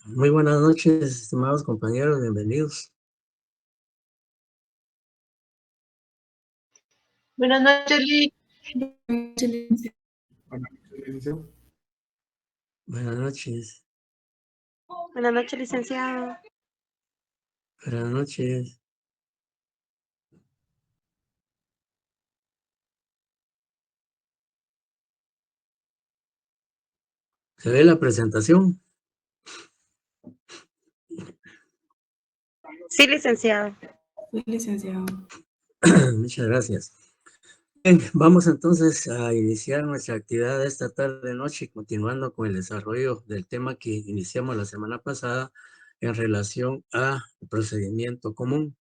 Muy buenas noches, estimados compañeros, bienvenidos. Buenas noches, Lee. Buenas noches, Buenas noches, licenciado. buenas noches. ¿Se ve la presentación? Sí, licenciado. Sí, licenciado. Muchas gracias. Bien, vamos entonces a iniciar nuestra actividad de esta tarde-noche, continuando con el desarrollo del tema que iniciamos la semana pasada en relación al procedimiento común.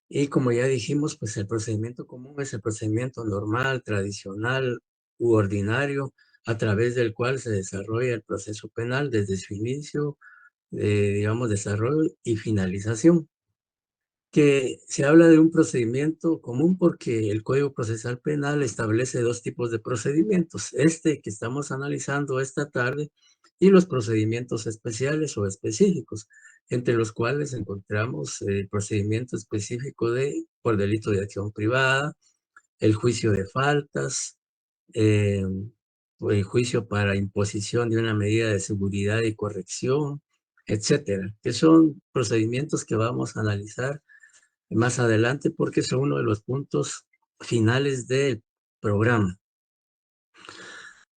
Y como ya dijimos, pues el procedimiento común es el procedimiento normal, tradicional u ordinario, a través del cual se desarrolla el proceso penal desde su inicio, digamos, desarrollo y finalización. Que se habla de un procedimiento común porque el Código Procesal Penal establece dos tipos de procedimientos, este que estamos analizando esta tarde y los procedimientos especiales o específicos, entre los cuales encontramos el procedimiento específico por delito de acción privada, el juicio de faltas, eh, o el juicio para imposición de una medida de seguridad y corrección, etcétera, que son procedimientos que vamos a analizar más adelante porque son uno de los puntos finales del programa.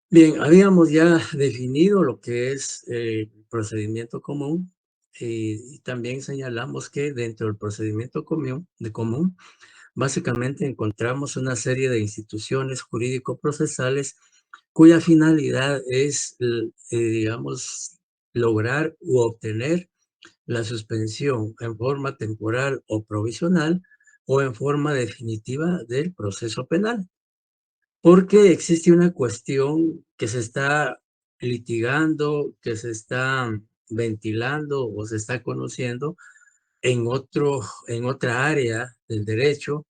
Bien, habíamos ya definido lo que es el procedimiento común y también señalamos que dentro del procedimiento común, básicamente encontramos una serie de instituciones jurídico-procesales cuya finalidad es, digamos, lograr u obtener la suspensión en forma temporal o provisional o en forma definitiva del proceso penal, porque existe una cuestión que se está litigando, que se está ventilando o se está conociendo en otra área del derecho,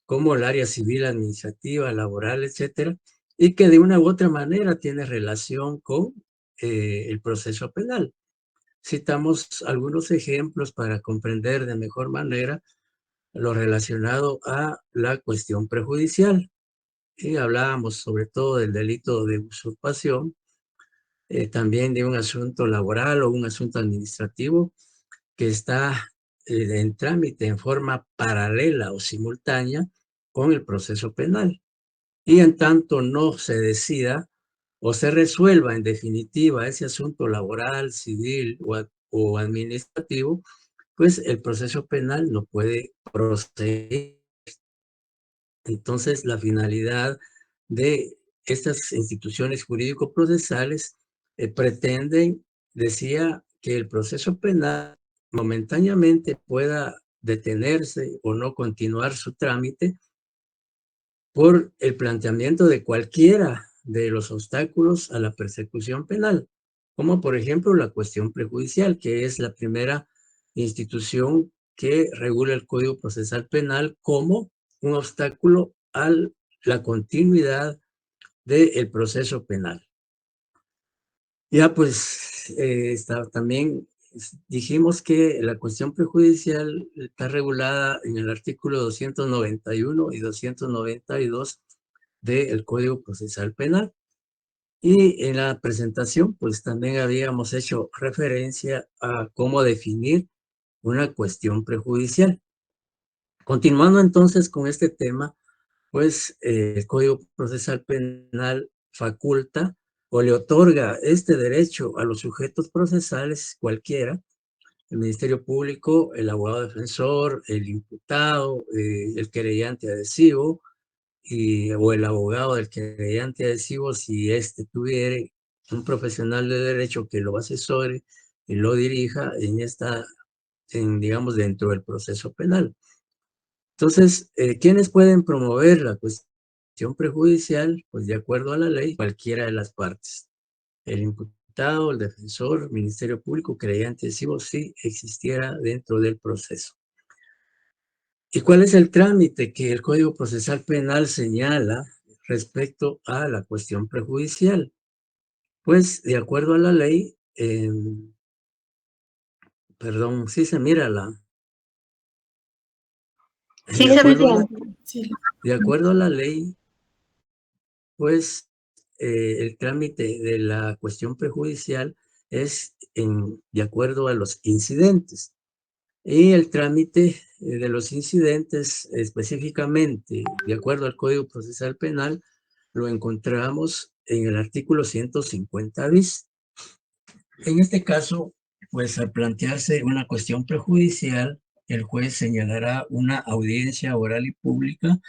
como el área civil, administrativa, laboral, etcétera, y que de una u otra manera tiene relación con el proceso penal. Citamos algunos ejemplos para comprender de mejor manera lo relacionado a la cuestión prejudicial. Y hablábamos sobre todo del delito de usurpación, también de un asunto laboral o un asunto administrativo que está en trámite en forma paralela o simultánea con el proceso penal. Y en tanto no se decida o se resuelva en definitiva ese asunto laboral, civil o administrativo, pues el proceso penal no puede proceder. Entonces, la finalidad de estas instituciones jurídico-procesales pretenden, decía, que el proceso penal momentáneamente pueda detenerse o no continuar su trámite por el planteamiento de cualquiera de los obstáculos a la persecución penal, como por ejemplo la cuestión prejudicial, que es la primera institución que regula el Código Procesal Penal como un obstáculo a la continuidad del proceso penal. Ya pues también dijimos que la cuestión prejudicial está regulada en el artículo 291 y 292 del Código Procesal Penal. Y en la presentación, pues también habíamos hecho referencia a cómo definir una cuestión prejudicial. Continuando entonces con este tema, pues el Código Procesal Penal faculta o le otorga este derecho a los sujetos procesales cualquiera, el Ministerio Público, el abogado defensor, el imputado, el querellante adhesivo, o el abogado del querellante adhesivo, si éste tuviere un profesional de derecho que lo asesore y lo dirija digamos, dentro del proceso penal. Entonces, ¿quiénes pueden promover la cuestión prejudicial? Pues de acuerdo a la ley, cualquiera de las partes. El imputado, el defensor, Ministerio Público, querellante adhesivo, si existiera dentro del proceso. ¿Y cuál es el trámite que el Código Procesal Penal señala respecto a la cuestión prejudicial? Pues, de acuerdo a la ley, perdón, sí se mira Sí, de se ve acuerdo a bien. de acuerdo a la ley, pues, el trámite de la cuestión prejudicial es de acuerdo a los incidentes. Y el trámite de los incidentes, específicamente, de acuerdo al Código Procesal Penal, lo encontramos en el artículo 150 bis. En este caso, pues al plantearse una cuestión prejudicial, el juez señalará una audiencia oral y pública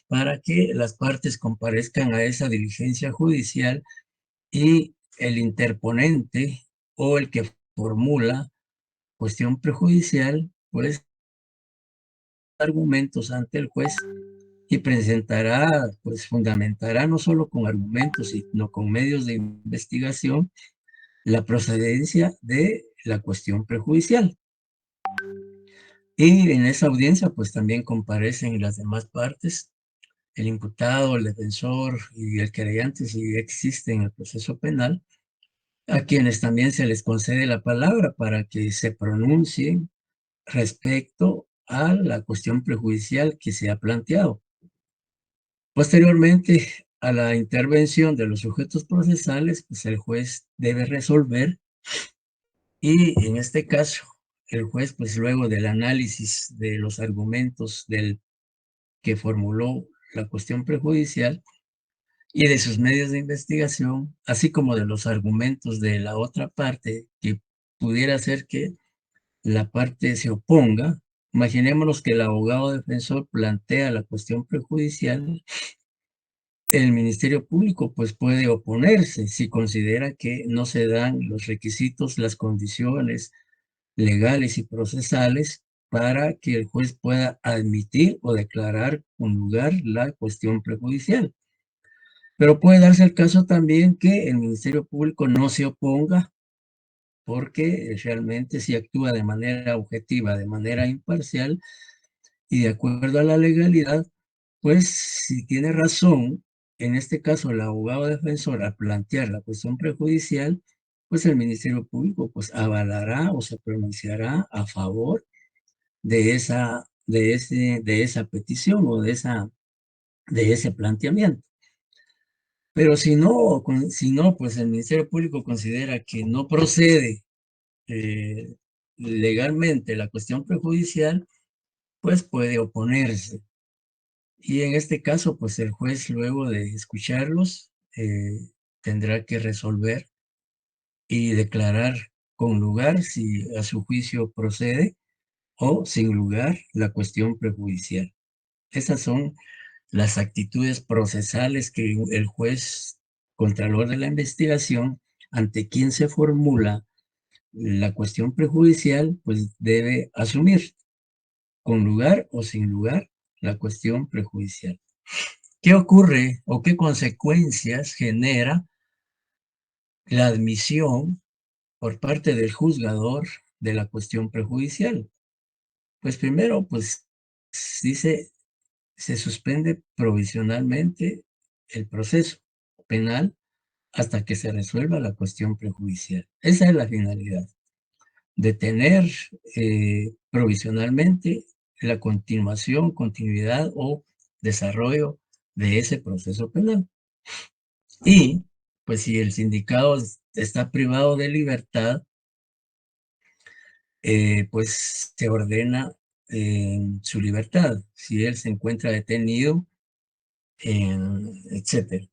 para que las partes comparezcan a esa diligencia judicial y el interponente o el que formula cuestión prejudicial, pues argumentos ante el juez y presentará, pues fundamentará no solo con argumentos, sino con medios de investigación la procedencia de la cuestión prejudicial. Y en esa audiencia, pues también comparecen las demás partes, el imputado, el defensor y el querellante, si existe en el proceso penal, a quienes también se les concede la palabra para que se pronuncien respecto a la cuestión prejudicial que se ha planteado. Posteriormente a la intervención de los sujetos procesales, pues el juez debe resolver y en este caso el juez, pues luego del análisis de los argumentos del que formuló la cuestión prejudicial y de sus medios de investigación, así como de los argumentos de la otra parte que pudiera ser que la parte se oponga. Imaginémonos que el abogado defensor plantea la cuestión prejudicial. El Ministerio Público pues puede oponerse si considera que no se dan los requisitos, las condiciones legales y procesales para que el juez pueda admitir o declarar con lugar la cuestión prejudicial. Pero puede darse el caso también que el Ministerio Público no se oponga porque realmente si actúa de manera objetiva, de manera imparcial y de acuerdo a la legalidad, pues si tiene razón, en este caso el abogado defensor, al plantear la cuestión prejudicial, pues el Ministerio Público pues avalará o se pronunciará a favor de esa petición o de ese planteamiento. Pero si no, pues el Ministerio Público considera que no procede legalmente la cuestión prejudicial, pues puede oponerse. Y en este caso, pues el juez, luego de escucharlos, tendrá que resolver y declarar con lugar si a su juicio procede o sin lugar la cuestión prejudicial. Esas son las actitudes procesales que el juez contralor de la investigación, ante quien se formula la cuestión prejudicial, pues debe asumir con lugar o sin lugar la cuestión prejudicial. ¿Qué ocurre o qué consecuencias genera la admisión por parte del juzgador de la cuestión prejudicial? Pues primero, pues dice, se suspende provisionalmente el proceso penal hasta que se resuelva la cuestión prejudicial. Esa es la finalidad, detener provisionalmente la continuidad o desarrollo de ese proceso penal. Y, pues, si el sindicato está privado de libertad, pues se ordena su libertad. Si él se encuentra detenido, etcétera.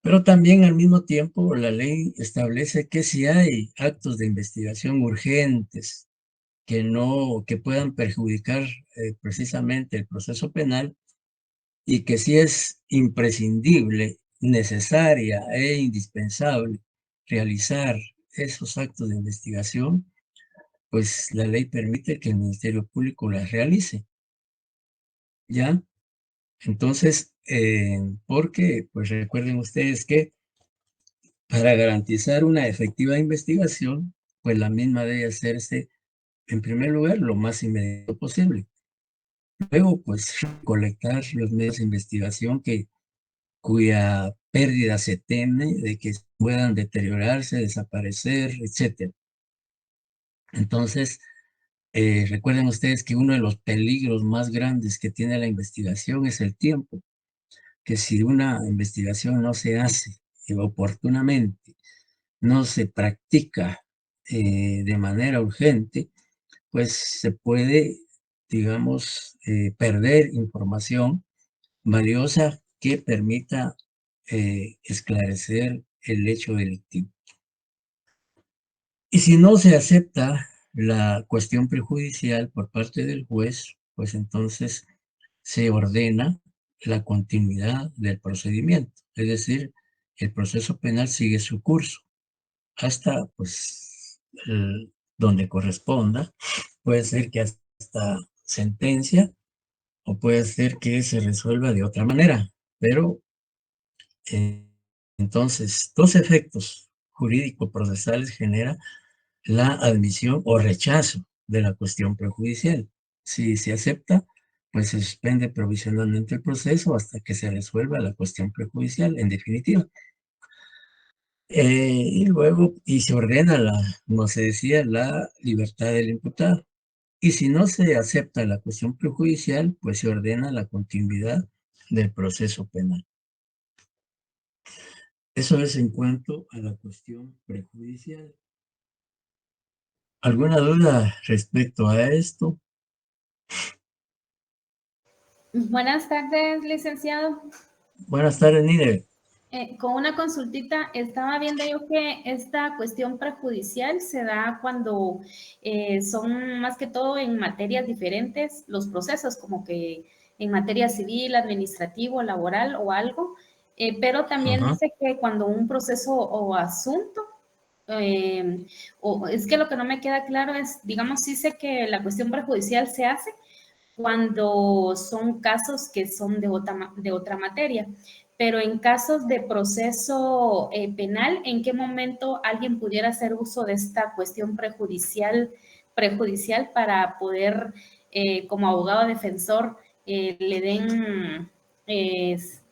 Pero también al mismo tiempo la ley establece que si hay actos de investigación urgentes que puedan perjudicar precisamente el proceso penal y que si es imprescindible, necesaria e indispensable realizar esos actos de investigación, pues la ley permite que el Ministerio Público las realice, ¿ya? Entonces, porque, pues recuerden ustedes que para garantizar una efectiva investigación, pues la misma debe hacerse, en primer lugar, lo más inmediato posible. Luego, pues, recolectar los medios de investigación que cuya pérdida se teme de que puedan deteriorarse, desaparecer, etc. Entonces, recuerden ustedes que uno de los peligros más grandes que tiene la investigación es el tiempo, que si una investigación no se hace oportunamente, no se practica de manera urgente, pues se puede, digamos, perder información valiosa que permita esclarecer el hecho delictivo. Y si no se acepta la cuestión prejudicial por parte del juez, pues entonces se ordena la continuidad del procedimiento. Es decir, el proceso penal sigue su curso hasta, pues, donde corresponda. Puede ser que hasta sentencia o puede ser que se resuelva de otra manera, pero eh, entonces, dos efectos jurídico-procesales genera la admisión o rechazo de la cuestión prejudicial. Si se acepta, pues se suspende provisionalmente el proceso hasta que se resuelva la cuestión prejudicial, en definitiva. Y luego, y se ordena como se decía, la libertad del imputado. Y si no se acepta la cuestión prejudicial, pues se ordena la continuidad del proceso penal. Eso es en cuanto a la cuestión prejudicial. ¿Alguna duda respecto a esto? Buenas tardes, licenciado. Buenas tardes, Nire. Con una consultita, estaba viendo yo que esta cuestión prejudicial se da cuando son más que todo en materias diferentes los procesos, como que en materia civil, administrativo, laboral o algo, pero también dice que cuando un proceso o asunto, o es que lo que no me queda claro es, digamos, dice que la cuestión prejudicial se hace cuando son casos que son de otra materia. Pero en casos de proceso penal, ¿en qué momento alguien pudiera hacer uso de esta cuestión prejudicial para poder, como abogado defensor, le den,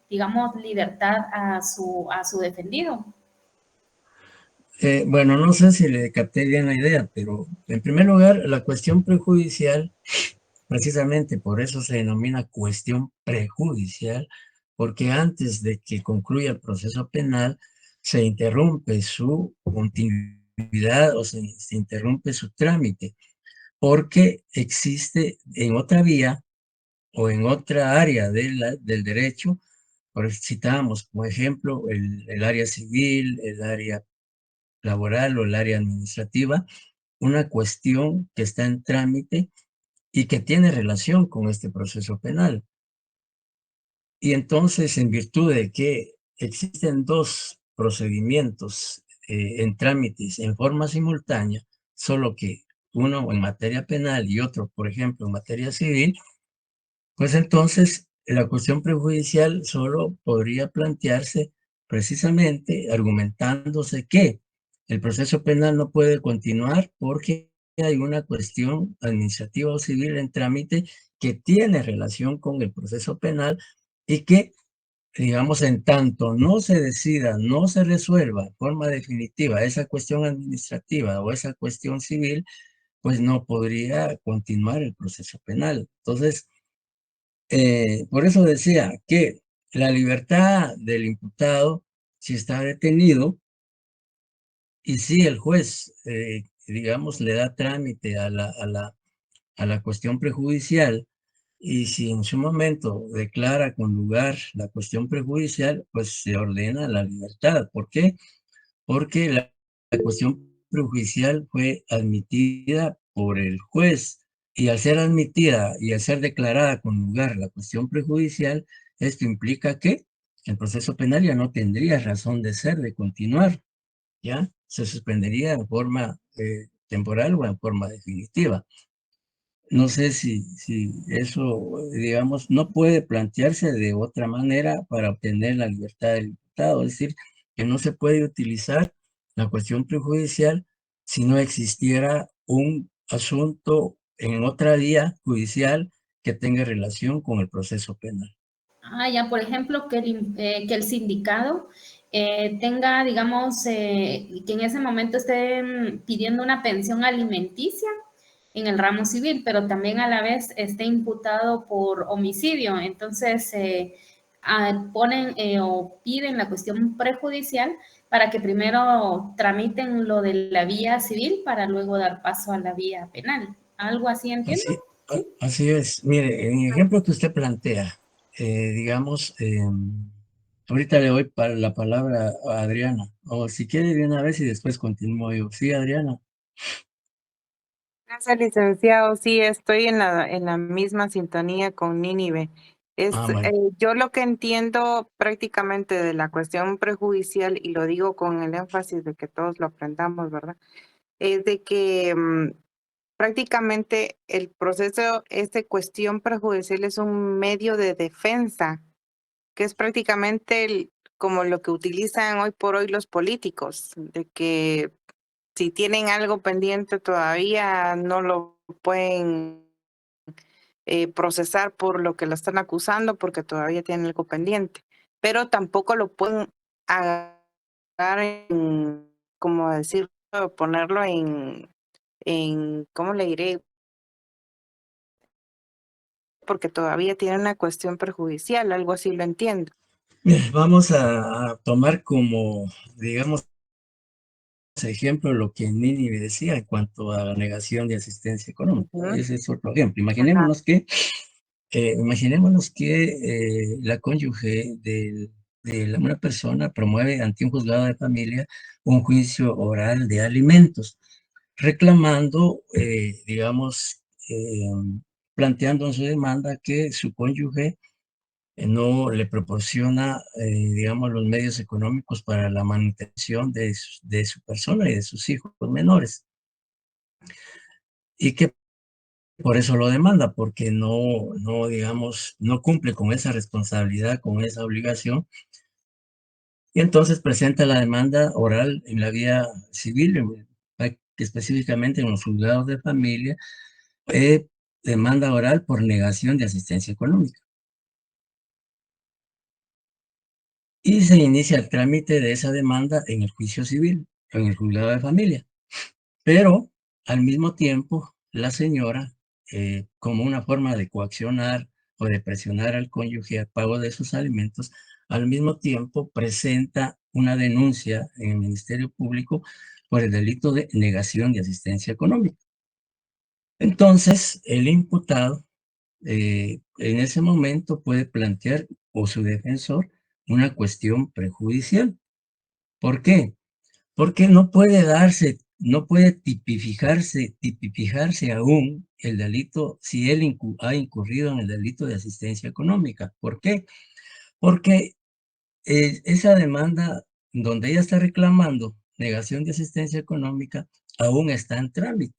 digamos, libertad a su defendido? Bueno, no sé si le capté bien la idea, pero en primer lugar, la cuestión prejudicial, precisamente por eso se denomina cuestión prejudicial, porque antes de que concluya el proceso penal, se interrumpe su continuidad o se interrumpe su trámite, porque existe en otra vía o en otra área del derecho, por eso citábamos como ejemplo el área civil, el área laboral o el área administrativa, una cuestión que está en trámite y que tiene relación con este proceso penal. Y entonces, en virtud de que existen dos procedimientos en trámites en forma simultánea, solo que uno en materia penal y otro, por ejemplo, en materia civil, pues entonces la cuestión prejudicial solo podría plantearse precisamente argumentándose que el proceso penal no puede continuar porque hay una cuestión administrativa o civil en trámite que tiene relación con el proceso penal y que, digamos, en tanto no se decida, no se resuelva de forma definitiva esa cuestión administrativa o esa cuestión civil, pues no podría continuar el proceso penal. Entonces, por eso decía que la libertad del imputado, si está detenido, y si el juez, digamos, le da trámite a la cuestión prejudicial, y si en su momento declara con lugar la cuestión prejudicial, pues se ordena la libertad. ¿Por qué? Porque la cuestión prejudicial fue admitida por el juez y al ser admitida y al ser declarada con lugar la cuestión prejudicial, esto implica que el proceso penal ya no tendría razón de ser, de continuar, ya se suspendería en forma temporal o en forma definitiva. No sé si eso, digamos, no puede plantearse de otra manera para obtener la libertad del imputado. Es decir, que no se puede utilizar la cuestión prejudicial si no existiera un asunto en otra vía judicial que tenga relación con el proceso penal. Ya, por ejemplo, que el sindicato tenga, digamos, que en ese momento estén pidiendo una pensión alimenticia en el ramo civil, pero también a la vez esté imputado por homicidio. Entonces, ponen o piden la cuestión prejudicial para que primero tramiten lo de la vía civil para luego dar paso a la vía penal. ¿Algo así entiendo? Así, así es. Mire, en el ejemplo que usted plantea, digamos, ahorita le doy la palabra a Adriana, o si quiere de una vez y después continúo yo. Sí, Adriana. Gracias, licenciado. Sí, estoy en la misma sintonía con Nínive. Bueno. Yo lo que entiendo prácticamente de la cuestión prejudicial, y lo digo con el énfasis de que todos lo aprendamos, ¿verdad? Es de que prácticamente el proceso, cuestión prejudicial es un medio de defensa, que es prácticamente como lo que utilizan hoy por hoy los políticos, de que si tienen algo pendiente todavía no lo pueden procesar por lo que lo están acusando porque todavía tienen algo pendiente, pero tampoco lo pueden agarrar en, como decirlo, ponerlo ¿cómo le diré? Porque todavía tiene una cuestión perjudicial, algo así lo entiendo. Bien, vamos a tomar como, digamos, ejemplo lo que Nínive decía en cuanto a la negación de asistencia económica. Ese es otro ejemplo. Ajá. Imaginémonos que la cónyuge una persona promueve ante un juzgado de familia un juicio oral de alimentos, reclamando, digamos, planteando en su demanda que su cónyuge no le proporciona, digamos, los medios económicos para la manutención de su persona y de sus hijos menores. Y que por eso lo demanda, porque no, digamos, no cumple con esa responsabilidad, con esa obligación. Y entonces presenta la demanda oral en la vía civil, específicamente en los juzgados de familia, demanda oral por negación de asistencia económica. Y se inicia el trámite de esa demanda en el juicio civil, en el juzgado de familia. Pero al mismo tiempo, la señora, como una forma de coaccionar o de presionar al cónyuge al pago de sus alimentos, al mismo tiempo presenta una denuncia en el Ministerio Público por el delito de negación de asistencia económica. Entonces, el imputado en ese momento puede plantear, o su defensor, una cuestión prejudicial. ¿Por qué? Porque no puede tipificarse aún el delito si él ha incurrido en el delito de asistencia económica. ¿Por qué? Porque esa demanda donde ella está reclamando negación de asistencia económica aún está en trámite.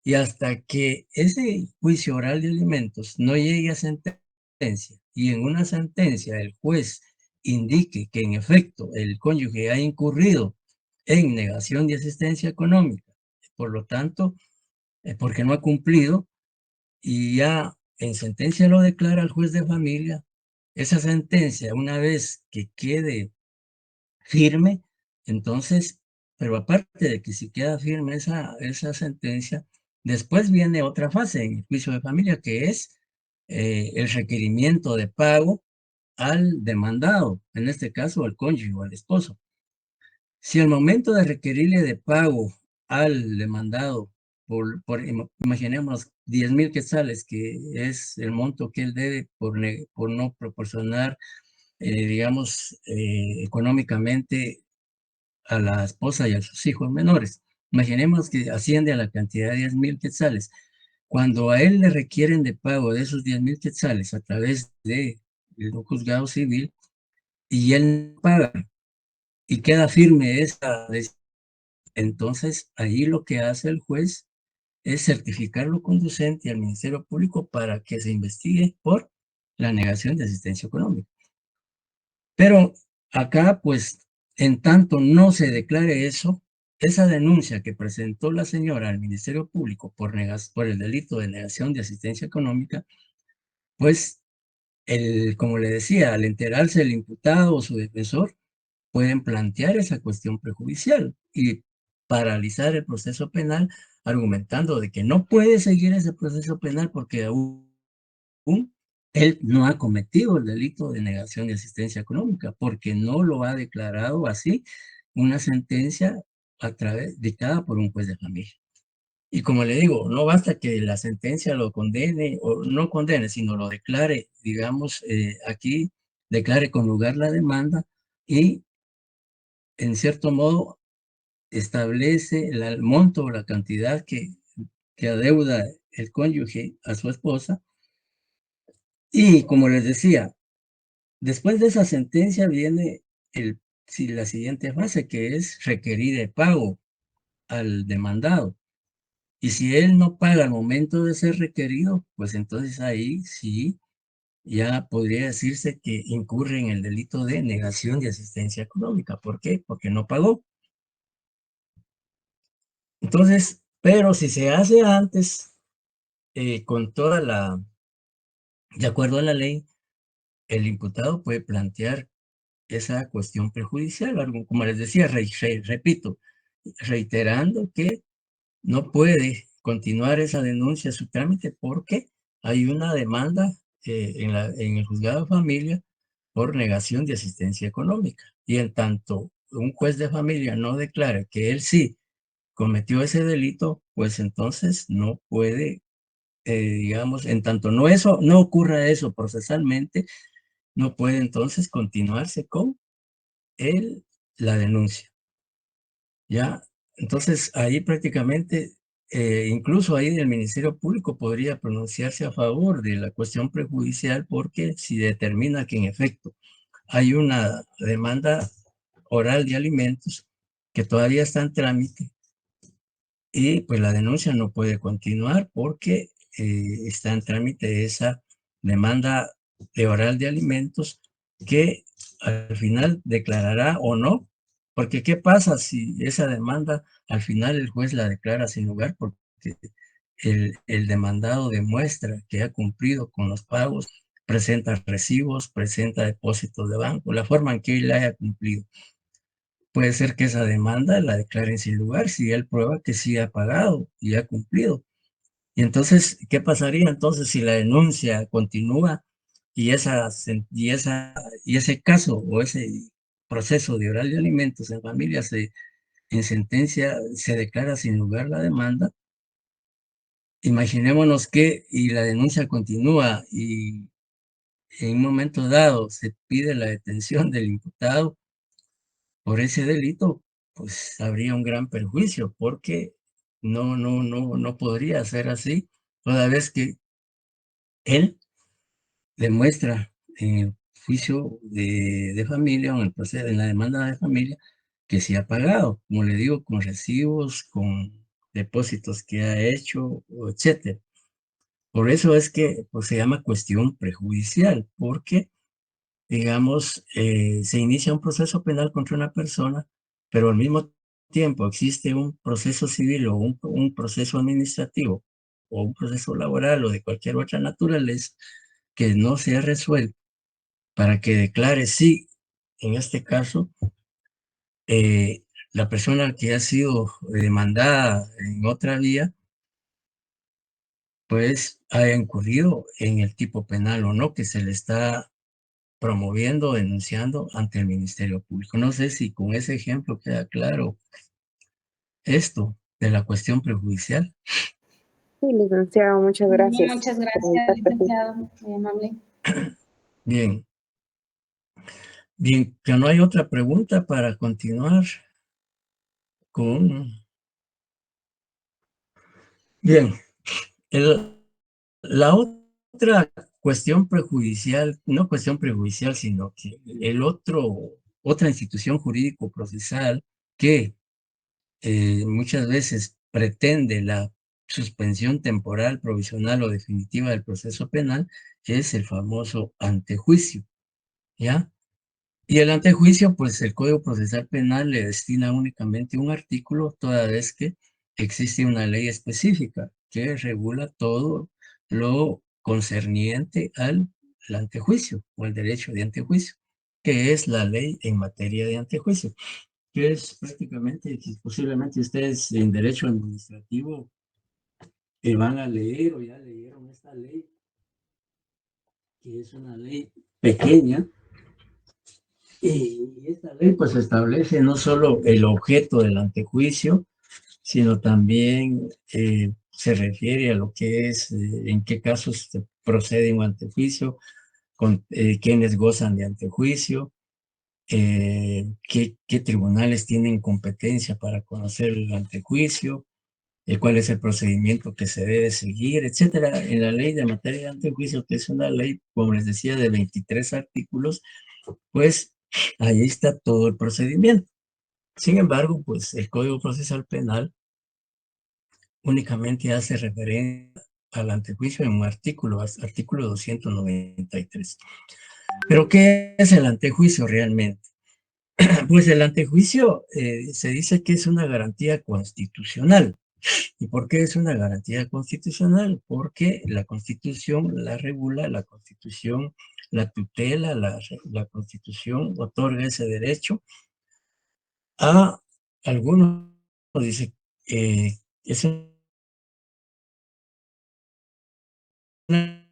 Y hasta que ese juicio oral de alimentos no llegue a sentencia y en una sentencia el juez indique que en efecto el cónyuge ha incurrido en negación de asistencia económica, por lo tanto, porque no ha cumplido y ya en sentencia lo declara el juez de familia, esa sentencia, una vez que quede firme, entonces, pero aparte de que si queda firme esa sentencia, después viene otra fase en el juicio de familia, que es el requerimiento de pago al demandado, en este caso al cónyuge o al esposo. Si al momento de requerirle de pago al demandado, imaginemos 10,000 quetzales, que es el monto que él debe por no proporcionar, digamos, económicamente a la esposa y a sus hijos menores. Imaginemos que asciende a la cantidad de 10,000 quetzales. Cuando a él le requieren de pago de esos 10,000 quetzales a través de un juzgado civil y él no paga y queda firme esa decisión, entonces ahí lo que hace el juez es certificarlo conducente al Ministerio Público para que se investigue por la negación de asistencia económica. Pero acá, pues, en tanto no se declare eso, esa denuncia que presentó la señora al Ministerio Público por el delito de negación de asistencia económica, pues como le decía, al enterarse el imputado o su defensor, pueden plantear esa cuestión prejudicial y paralizar el proceso penal argumentando de que no puede seguir ese proceso penal porque aún él no ha cometido el delito de negación de asistencia económica porque no lo ha declarado así una sentencia dictada por un juez de familia. Y como le digo, no basta que la sentencia lo condene o no condene, sino lo declare, digamos, aquí declare con lugar la demanda y en cierto modo establece el monto o la cantidad que adeuda el cónyuge a su esposa. Y como les decía, después de esa sentencia viene la siguiente fase, que es requerir el pago al demandado. Y si él no paga al momento de ser requerido, pues entonces ahí sí ya podría decirse que incurre en el delito de negación de asistencia económica. ¿Por qué? Porque no pagó. Entonces, pero si se hace antes, con de acuerdo a la ley, el imputado puede plantear esa cuestión prejudicial, como les decía, repito, reiterando que no puede continuar esa denuncia, su trámite, porque hay una demanda en el juzgado de familia por negación de asistencia económica. Y en tanto un juez de familia no declara que él sí cometió ese delito, pues entonces no puede, digamos, en tanto no ocurra eso procesalmente, no puede entonces continuarse con la denuncia. ¿Ya? Entonces, ahí prácticamente, incluso ahí el Ministerio Público podría pronunciarse a favor de la cuestión prejudicial porque si determina que en efecto hay una demanda oral de alimentos que todavía está en trámite y pues la denuncia no puede continuar porque está en trámite esa demanda de oral de alimentos que al final declarará o no, porque ¿qué pasa si esa demanda al final el juez la declara sin lugar? Porque el demandado demuestra que ha cumplido con los pagos, presenta recibos, presenta depósitos de banco, la forma en que él haya cumplido. Puede ser que esa demanda la declaren sin lugar si él prueba que sí ha pagado y ha cumplido. Y entonces, ¿qué pasaría entonces si la denuncia continúa y, y ese caso o ese proceso de oral de alimentos en familia en sentencia se declara sin lugar la demanda? Imaginémonos que y la denuncia continúa y en un momento dado se pide la detención del imputado por ese delito, pues habría un gran perjuicio porque no podría ser así, toda vez que él demuestra en el juicio de familia o en el proceso, en la demanda de familia, que sí ha pagado, como le digo, con recibos, con depósitos que ha hecho, etcétera. Por eso es que pues, se llama cuestión prejudicial, porque digamos, se inicia un proceso penal contra una persona, pero al mismo tiempo existe un proceso civil o un proceso administrativo o un proceso laboral o de cualquier otra naturaleza que no se ha resuelto para que declare si, en este caso, la persona que ha sido demandada en otra vía, pues haya incurrido en el tipo penal o no que se le está promoviendo, denunciando ante el Ministerio Público. No sé si con ese ejemplo queda claro esto de la cuestión prejudicial. Sí, licenciado, muchas Bien, gracias. muchas gracias, licenciado, muy amable. Bien, bien, que no hay otra pregunta para continuar con... Bien, la otra cuestión prejudicial, no cuestión prejudicial, sino que otra institución jurídico-procesal que muchas veces pretende la suspensión temporal, provisional o definitiva del proceso penal, es el famoso antejuicio, ¿ya? Y el antejuicio, pues el Código Procesal Penal le destina únicamente un artículo, toda vez que existe una ley específica que regula todo lo concerniente al el antejuicio o el derecho de antejuicio, que es la ley en materia de antejuicio, que es prácticamente, que posiblemente ustedes en derecho administrativo van a leer o ya leyeron esta ley, que es una ley pequeña, y esta ley pues establece no solo el objeto del antejuicio, sino también se refiere a lo que es, en qué casos se procede un antejuicio, con quienes gozan de antejuicio, qué tribunales tienen competencia para conocer el antejuicio, cuál es el procedimiento que se debe seguir, etcétera. En la ley de materia de antejuicio, que es una ley, como les decía, de 23 artículos, pues ahí está todo el procedimiento. Sin embargo, pues el Código Procesal Penal únicamente hace referencia al antejuicio en un artículo, artículo 293. ¿Pero qué es el antejuicio realmente? Pues el antejuicio se dice que es una garantía constitucional. ¿Y por qué es una garantía constitucional? Porque la Constitución la regula, la Constitución la tutela, la Constitución otorga ese derecho a algunos, dice, es una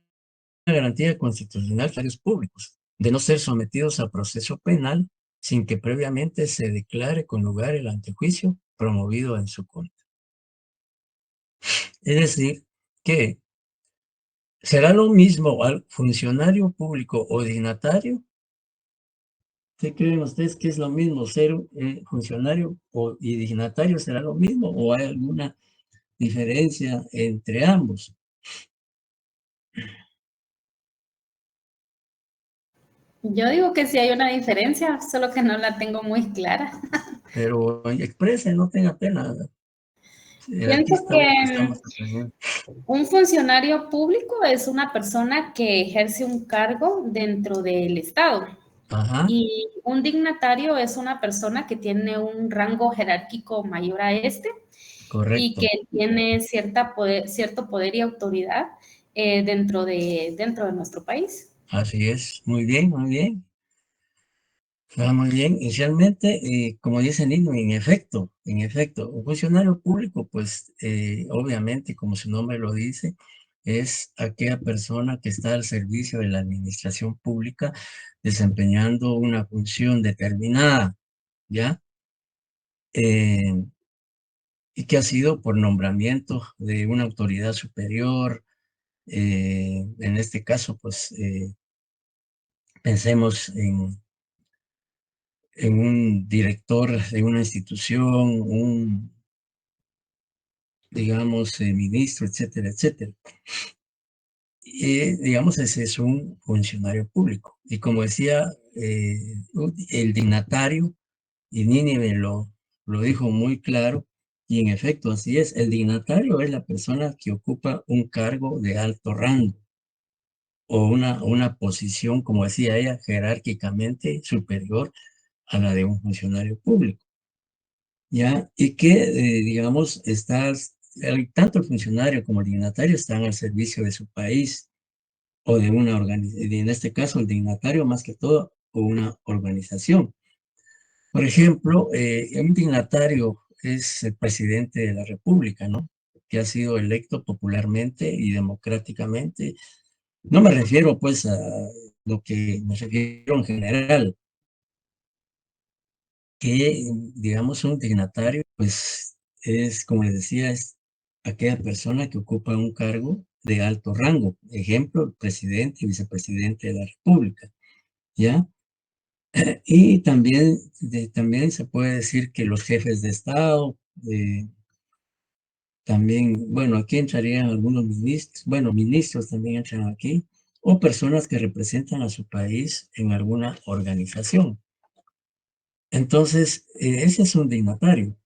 garantía constitucional de los públicos, de no ser sometidos a proceso penal sin que previamente se declare con lugar el antejuicio promovido en su contra. Es decir, que será lo mismo al funcionario público o dignatario. ¿Qué creen ustedes que es lo mismo ser funcionario y dignatario? ¿Será lo mismo o hay alguna diferencia entre ambos? Yo digo que sí hay una diferencia, solo que no la tengo muy clara. Pero expresen, no tenga pena. Aquí Pienso que estamos aprendiendo. un funcionario público es una persona que ejerce un cargo dentro del Estado. Ajá, Y un dignatario es una persona que tiene un rango jerárquico mayor a este y correcto. que tiene cierto poder y autoridad dentro de nuestro país. Así es. Muy bien, muy bien. Muy bien. Inicialmente, como dice Nino, en efecto, un funcionario público, pues obviamente, como su nombre lo dice, es aquella persona que está al servicio de la administración pública desempeñando una función determinada, ¿ya? Eh, y que ha sido por nombramiento de una autoridad superior. En este caso, pues pensemos en un director de una institución, digamos, ministro, etcétera, etcétera. Y, digamos, ese es un funcionario público. Y como decía el dignatario, y Nini me lo dijo muy claro, y en efecto así es, el dignatario es la persona que ocupa un cargo de alto rango o una posición, como decía ella, jerárquicamente superior a la de un funcionario público. ¿Ya? Y que, digamos, tanto el funcionario como el dignatario están al servicio de su país o de una organización, en este caso el dignatario más que todo, o una organización. Por ejemplo, un dignatario es el presidente de la República, ¿no? Que ha sido electo popularmente y democráticamente. No me refiero, pues, a lo que me refiero en general, que, digamos, un dignatario, pues, es, como les decía, es aquella persona que ocupa un cargo de alto rango. Ejemplo, presidente y vicepresidente de la República, ¿ya? Y también, también se puede decir que los jefes de Estado, también, bueno, aquí entrarían algunos ministros, bueno, ministros también entran aquí, o personas que representan a su país en alguna organización. Entonces, ese es un dignatario.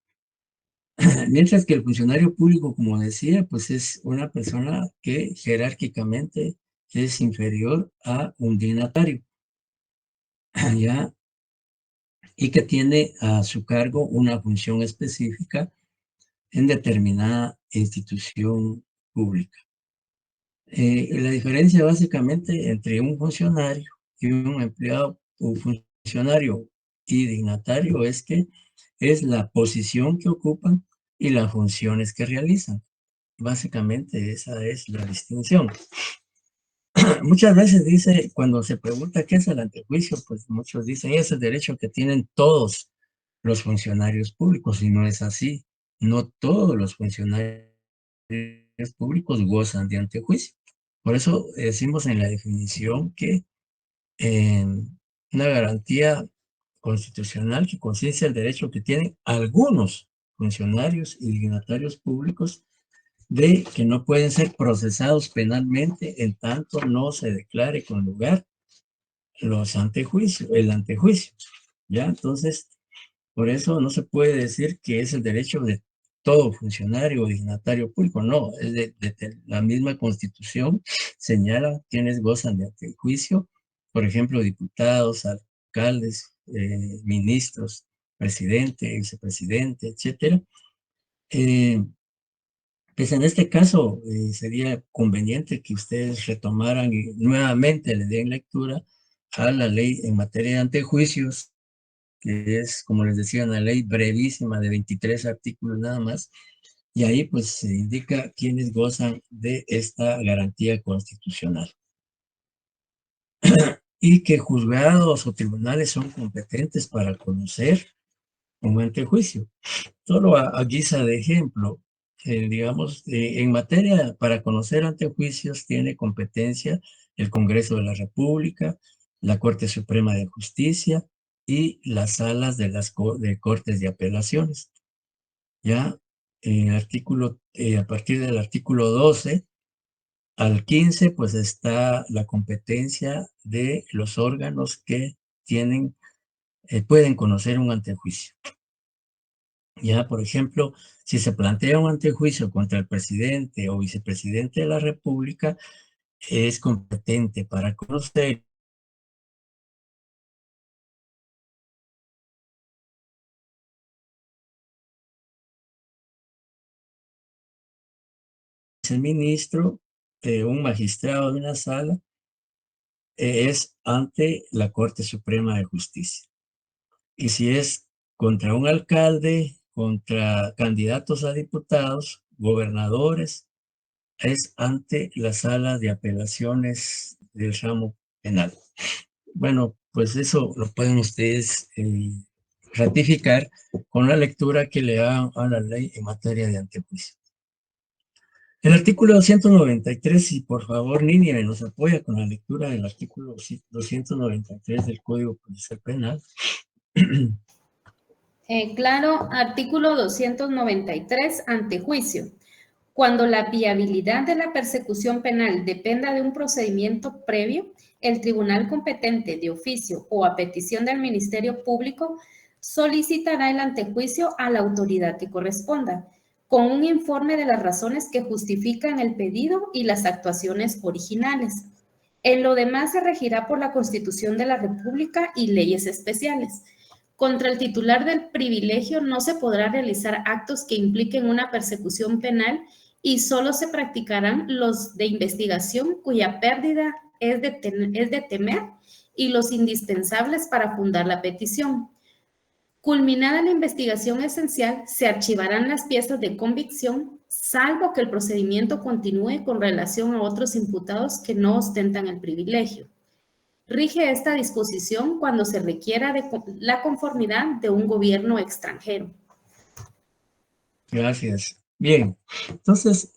Mientras que el funcionario público, como decía, pues es una persona que jerárquicamente es inferior a un dignatario, ¿ya? Y que tiene a su cargo una función específica en determinada institución pública. La diferencia básicamente entre un funcionario y un empleado o funcionario y dignatario es que es la posición que ocupan y las funciones que realizan. Básicamente esa es la distinción. Muchas veces dice, cuando se pregunta qué es el antejuicio, pues muchos dicen, es el derecho que tienen todos los funcionarios públicos, y no es así. No todos los funcionarios públicos gozan de antejuicio. Por eso decimos en la definición que una garantía constitucional que consiste el derecho que tienen algunos funcionarios y dignatarios públicos de que no pueden ser procesados penalmente en tanto no se declare con lugar el antejuicio. ¿Ya? Entonces, por eso no se puede decir que es el derecho de todo funcionario o dignatario público, no, es de la misma Constitución señala quienes gozan de antejuicio, por ejemplo, diputados, alcaldes, ministros, presidente, vicepresidente, etcétera. Pues en este caso sería conveniente que ustedes retomaran y nuevamente le den lectura a la ley en materia de antejuicios, que es, como les decía, una ley brevísima de 23 artículos nada más, y ahí pues se indica quiénes gozan de esta garantía constitucional. Y que juzgados o tribunales son competentes para conocer un antejuicio. Solo a guisa de ejemplo, digamos, en materia para conocer antejuicios tiene competencia el Congreso de la República, la Corte Suprema de Justicia y las salas de las Cortes de Apelaciones. Ya, a partir del artículo 12 al 15, pues está la competencia de los órganos que pueden conocer un antejuicio. Ya, por ejemplo, si se plantea un antejuicio contra el presidente o vicepresidente de la República, es competente para conocer el ministro, un magistrado de una sala, es ante la Corte Suprema de Justicia. Y si es contra un alcalde, contra candidatos a diputados, gobernadores, es ante la sala de apelaciones del ramo penal. Bueno, pues eso lo pueden ustedes ratificar con la lectura que le hagan a la ley en materia de antejuicio. El artículo 293, y por favor, Ninia, nos apoya con la lectura del artículo 293 del Código Procesal Penal. Claro, artículo 293, antejuicio. Cuando la viabilidad de la persecución penal dependa de un procedimiento previo, el tribunal competente de oficio o a petición del Ministerio Público solicitará el antejuicio a la autoridad que corresponda, con un informe de las razones que justifican el pedido y las actuaciones originales. En lo demás se regirá por la Constitución de la República y leyes especiales. Contra el titular del privilegio no se podrá realizar actos que impliquen una persecución penal y solo se practicarán los de investigación cuya pérdida es de temer y los indispensables para fundar la petición. Culminada la investigación esencial, se archivarán las piezas de convicción, salvo que el procedimiento continúe con relación a otros imputados que no ostentan el privilegio. Rige esta disposición cuando se requiera de la conformidad de un gobierno extranjero. Gracias. Bien, entonces,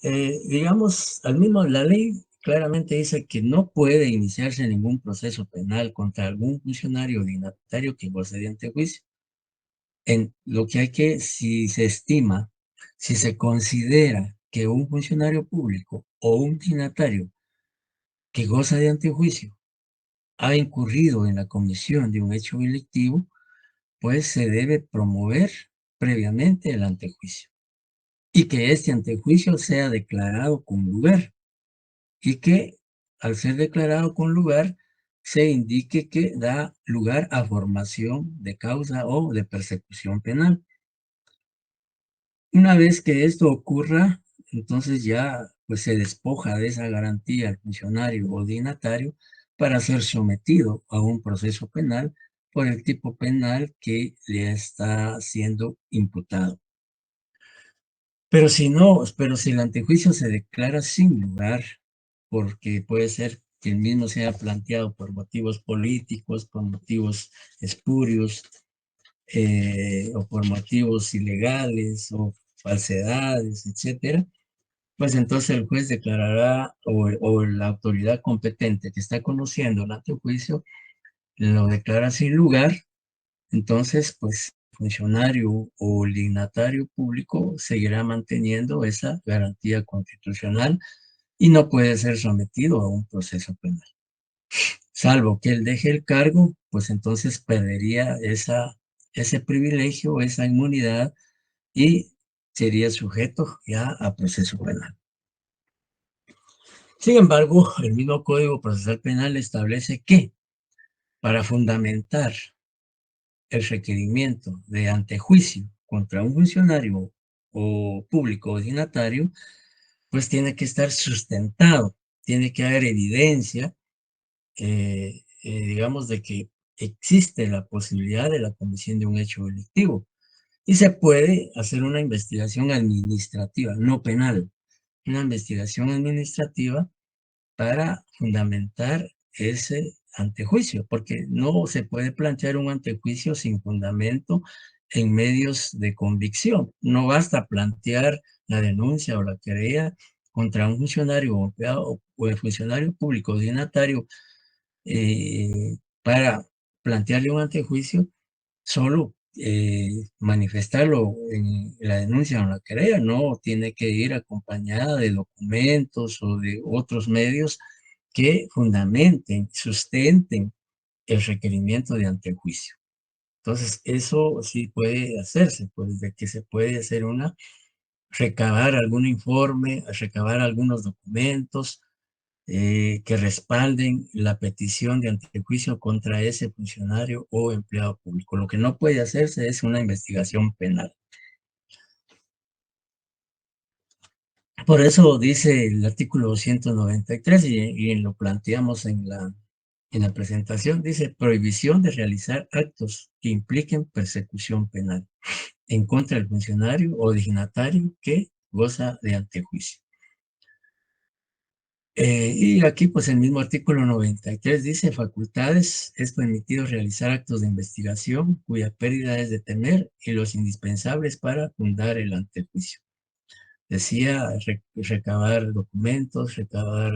digamos, la ley claramente dice que no puede iniciarse ningún proceso penal contra algún funcionario dignatario que goce de antejuicio. En lo que si se estima, si se considera que un funcionario público o un dignatario que goza de antejuicio ha incurrido en la comisión de un hecho delictivo, pues se debe promover previamente el antejuicio. Y que este antejuicio sea declarado con lugar. Y que al ser declarado con lugar, se indique que da lugar a formación de causa o de persecución penal. Una vez que esto ocurra, entonces ya pues se despoja de esa garantía al funcionario o dignatario para ser sometido a un proceso penal por el tipo penal que le está siendo imputado. Pero si no, pero si el antejuicio se declara sin lugar, porque puede ser que el mismo sea planteado por motivos políticos, por motivos espurios, o por motivos ilegales o falsedades, etcétera, pues entonces el juez declarará o la autoridad competente que está conociendo el antejuicio lo declara sin lugar. Entonces, pues el funcionario o el dignatario público seguirá manteniendo esa garantía constitucional y no puede ser sometido a un proceso penal. Salvo que él deje el cargo, pues entonces perdería ese privilegio, esa inmunidad y sería sujeto ya a proceso penal. Sin embargo, el mismo Código Procesal Penal establece que para fundamentar el requerimiento de antejuicio contra un funcionario o público o dignatario, pues tiene que estar sustentado, tiene que haber evidencia, digamos, de que existe la posibilidad de la comisión de un hecho delictivo. Y se puede hacer una investigación administrativa, no penal, una investigación administrativa para fundamentar ese antejuicio, porque no se puede plantear un antejuicio sin fundamento en medios de convicción. No basta plantear la denuncia o la querella contra un funcionario o empleado o el funcionario público dignatario para plantearle un antejuicio, solo manifestarlo en la denuncia o en la querella, no tiene que ir acompañada de documentos o de otros medios que fundamenten, sustenten el requerimiento de antejuicio. Entonces, eso sí puede hacerse, pues de que se puede hacer recabar algún informe, recabar algunos documentos, que respalden la petición de antejuicio contra ese funcionario o empleado público. Lo que no puede hacerse es una investigación penal. Por eso dice el artículo 293, y lo planteamos en la presentación, dice prohibición de realizar actos que impliquen persecución penal en contra del funcionario o dignatario que goza de antejuicio. Y aquí, pues, el mismo artículo 93 dice, facultades, es permitido realizar actos de investigación cuya pérdida es de temer y los indispensables para fundar el antejuicio. Decía recabar documentos, recabar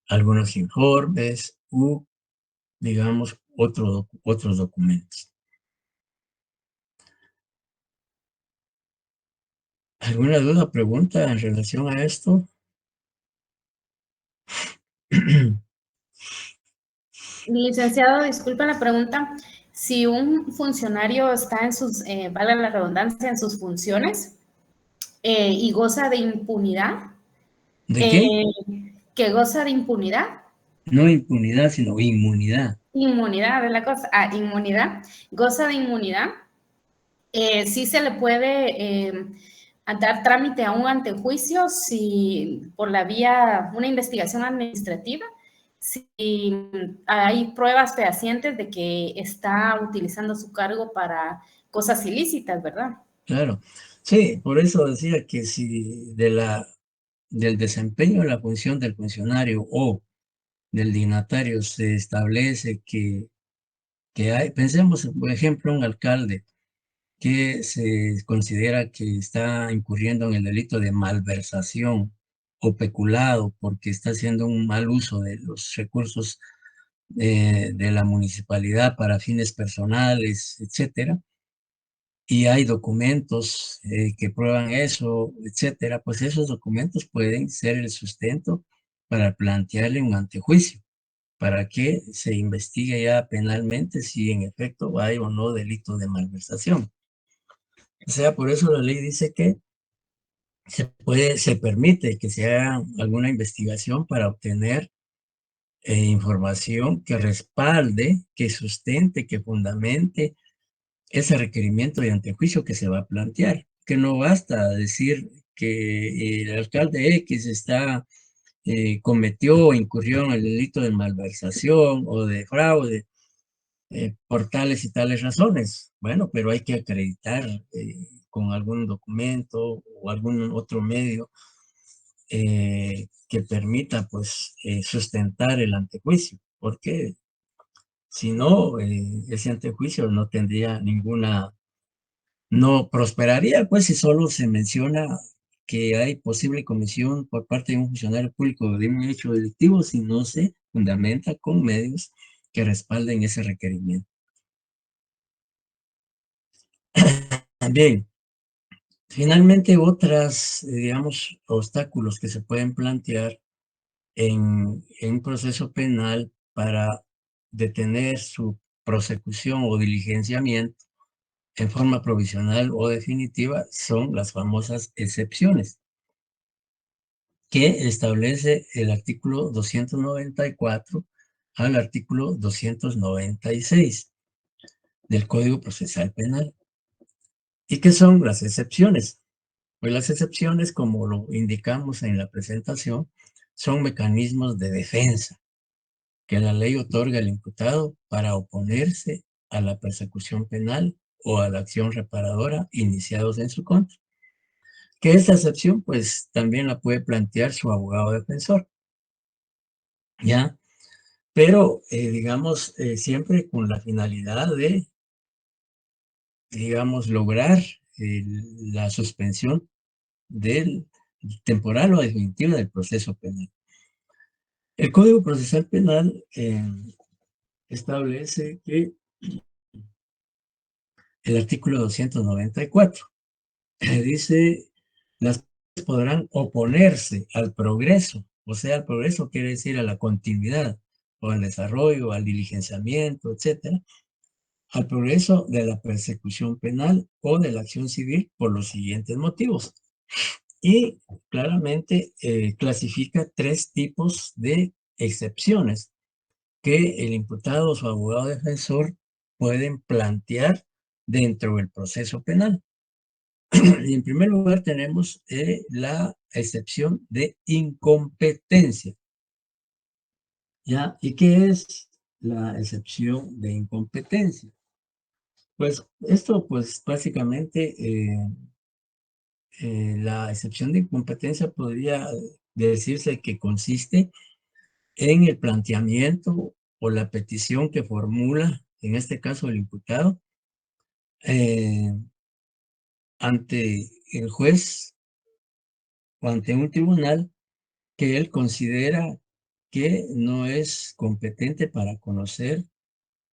algunos informes u, digamos, otros documentos. ¿Alguna duda, pregunta en relación a esto? Licenciado, disculpe la pregunta. Si un funcionario está en sus, valga la redundancia, en sus funciones y goza de impunidad, ¿De qué? que goza de impunidad, No impunidad, sino inmunidad. inmunidad es la cosa, inmunidad, goza de inmunidad, sí se le puede dar trámite a un antejuicio si por la vía, una investigación administrativa, si hay pruebas fehacientes de que está utilizando su cargo para cosas ilícitas, ¿verdad? Claro. Sí, por eso decía que si del desempeño de la función del funcionario o del dignatario se establece que hay, pensemos, por ejemplo, un alcalde que se considera que está incurriendo en el delito de malversación o peculado porque está haciendo un mal uso de los recursos de la municipalidad para fines personales, etcétera, y hay documentos que prueban eso, etcétera, pues esos documentos pueden ser el sustento para plantearle un antejuicio, para que se investigue ya penalmente si en efecto hay o no delito de malversación. O sea, por eso la ley dice que se permite que se haga alguna investigación para obtener información que respalde, que sustente, que fundamente ese requerimiento de antejuicio que se va a plantear, que no basta decir que el alcalde X cometió o incurrió en el delito de malversación o de fraude por tales y tales razones. Bueno, pero hay que acreditar con algún documento o algún otro medio que permita, pues, sustentar el antejuicio, porque si no, ese antejuicio no tendría no prosperaría, pues, si solo se menciona que hay posible comisión por parte de un funcionario público de un hecho delictivo, si no se fundamenta con medios que respalden ese requerimiento. También, finalmente, digamos, obstáculos que se pueden plantear en un proceso penal para detener su prosecución o diligenciamiento en forma provisional o definitiva son las famosas excepciones que establece el artículo 294 al artículo 296 del Código Procesal Penal. ¿Y qué son las excepciones? Pues las excepciones, como lo indicamos en la presentación, son mecanismos de defensa que la ley otorga al imputado para oponerse a la persecución penal o a la acción reparadora iniciados en su contra. Que esta excepción, pues, también la puede plantear su abogado defensor, ¿ya? Pero, digamos, siempre con la finalidad de, digamos, lograr la suspensión del temporal o definitiva del proceso penal. El Código Procesal Penal establece que el artículo 294 dice, las partes podrán oponerse al progreso, o sea, al progreso quiere decir a la continuidad, o al desarrollo, al diligenciamiento, etcétera, al progreso de la persecución penal o de la acción civil por los siguientes motivos. Y claramente clasifica 3 tipos de excepciones que el imputado o su abogado defensor pueden plantear dentro del proceso penal. Y en primer lugar tenemos la excepción de incompetencia. ¿Ya? ¿Y qué es la excepción de incompetencia? Pues esto, pues básicamente, la excepción de incompetencia podría decirse que consiste en el planteamiento o la petición que formula, en este caso el imputado, ante el juez o ante un tribunal que él considera que no es competente para conocer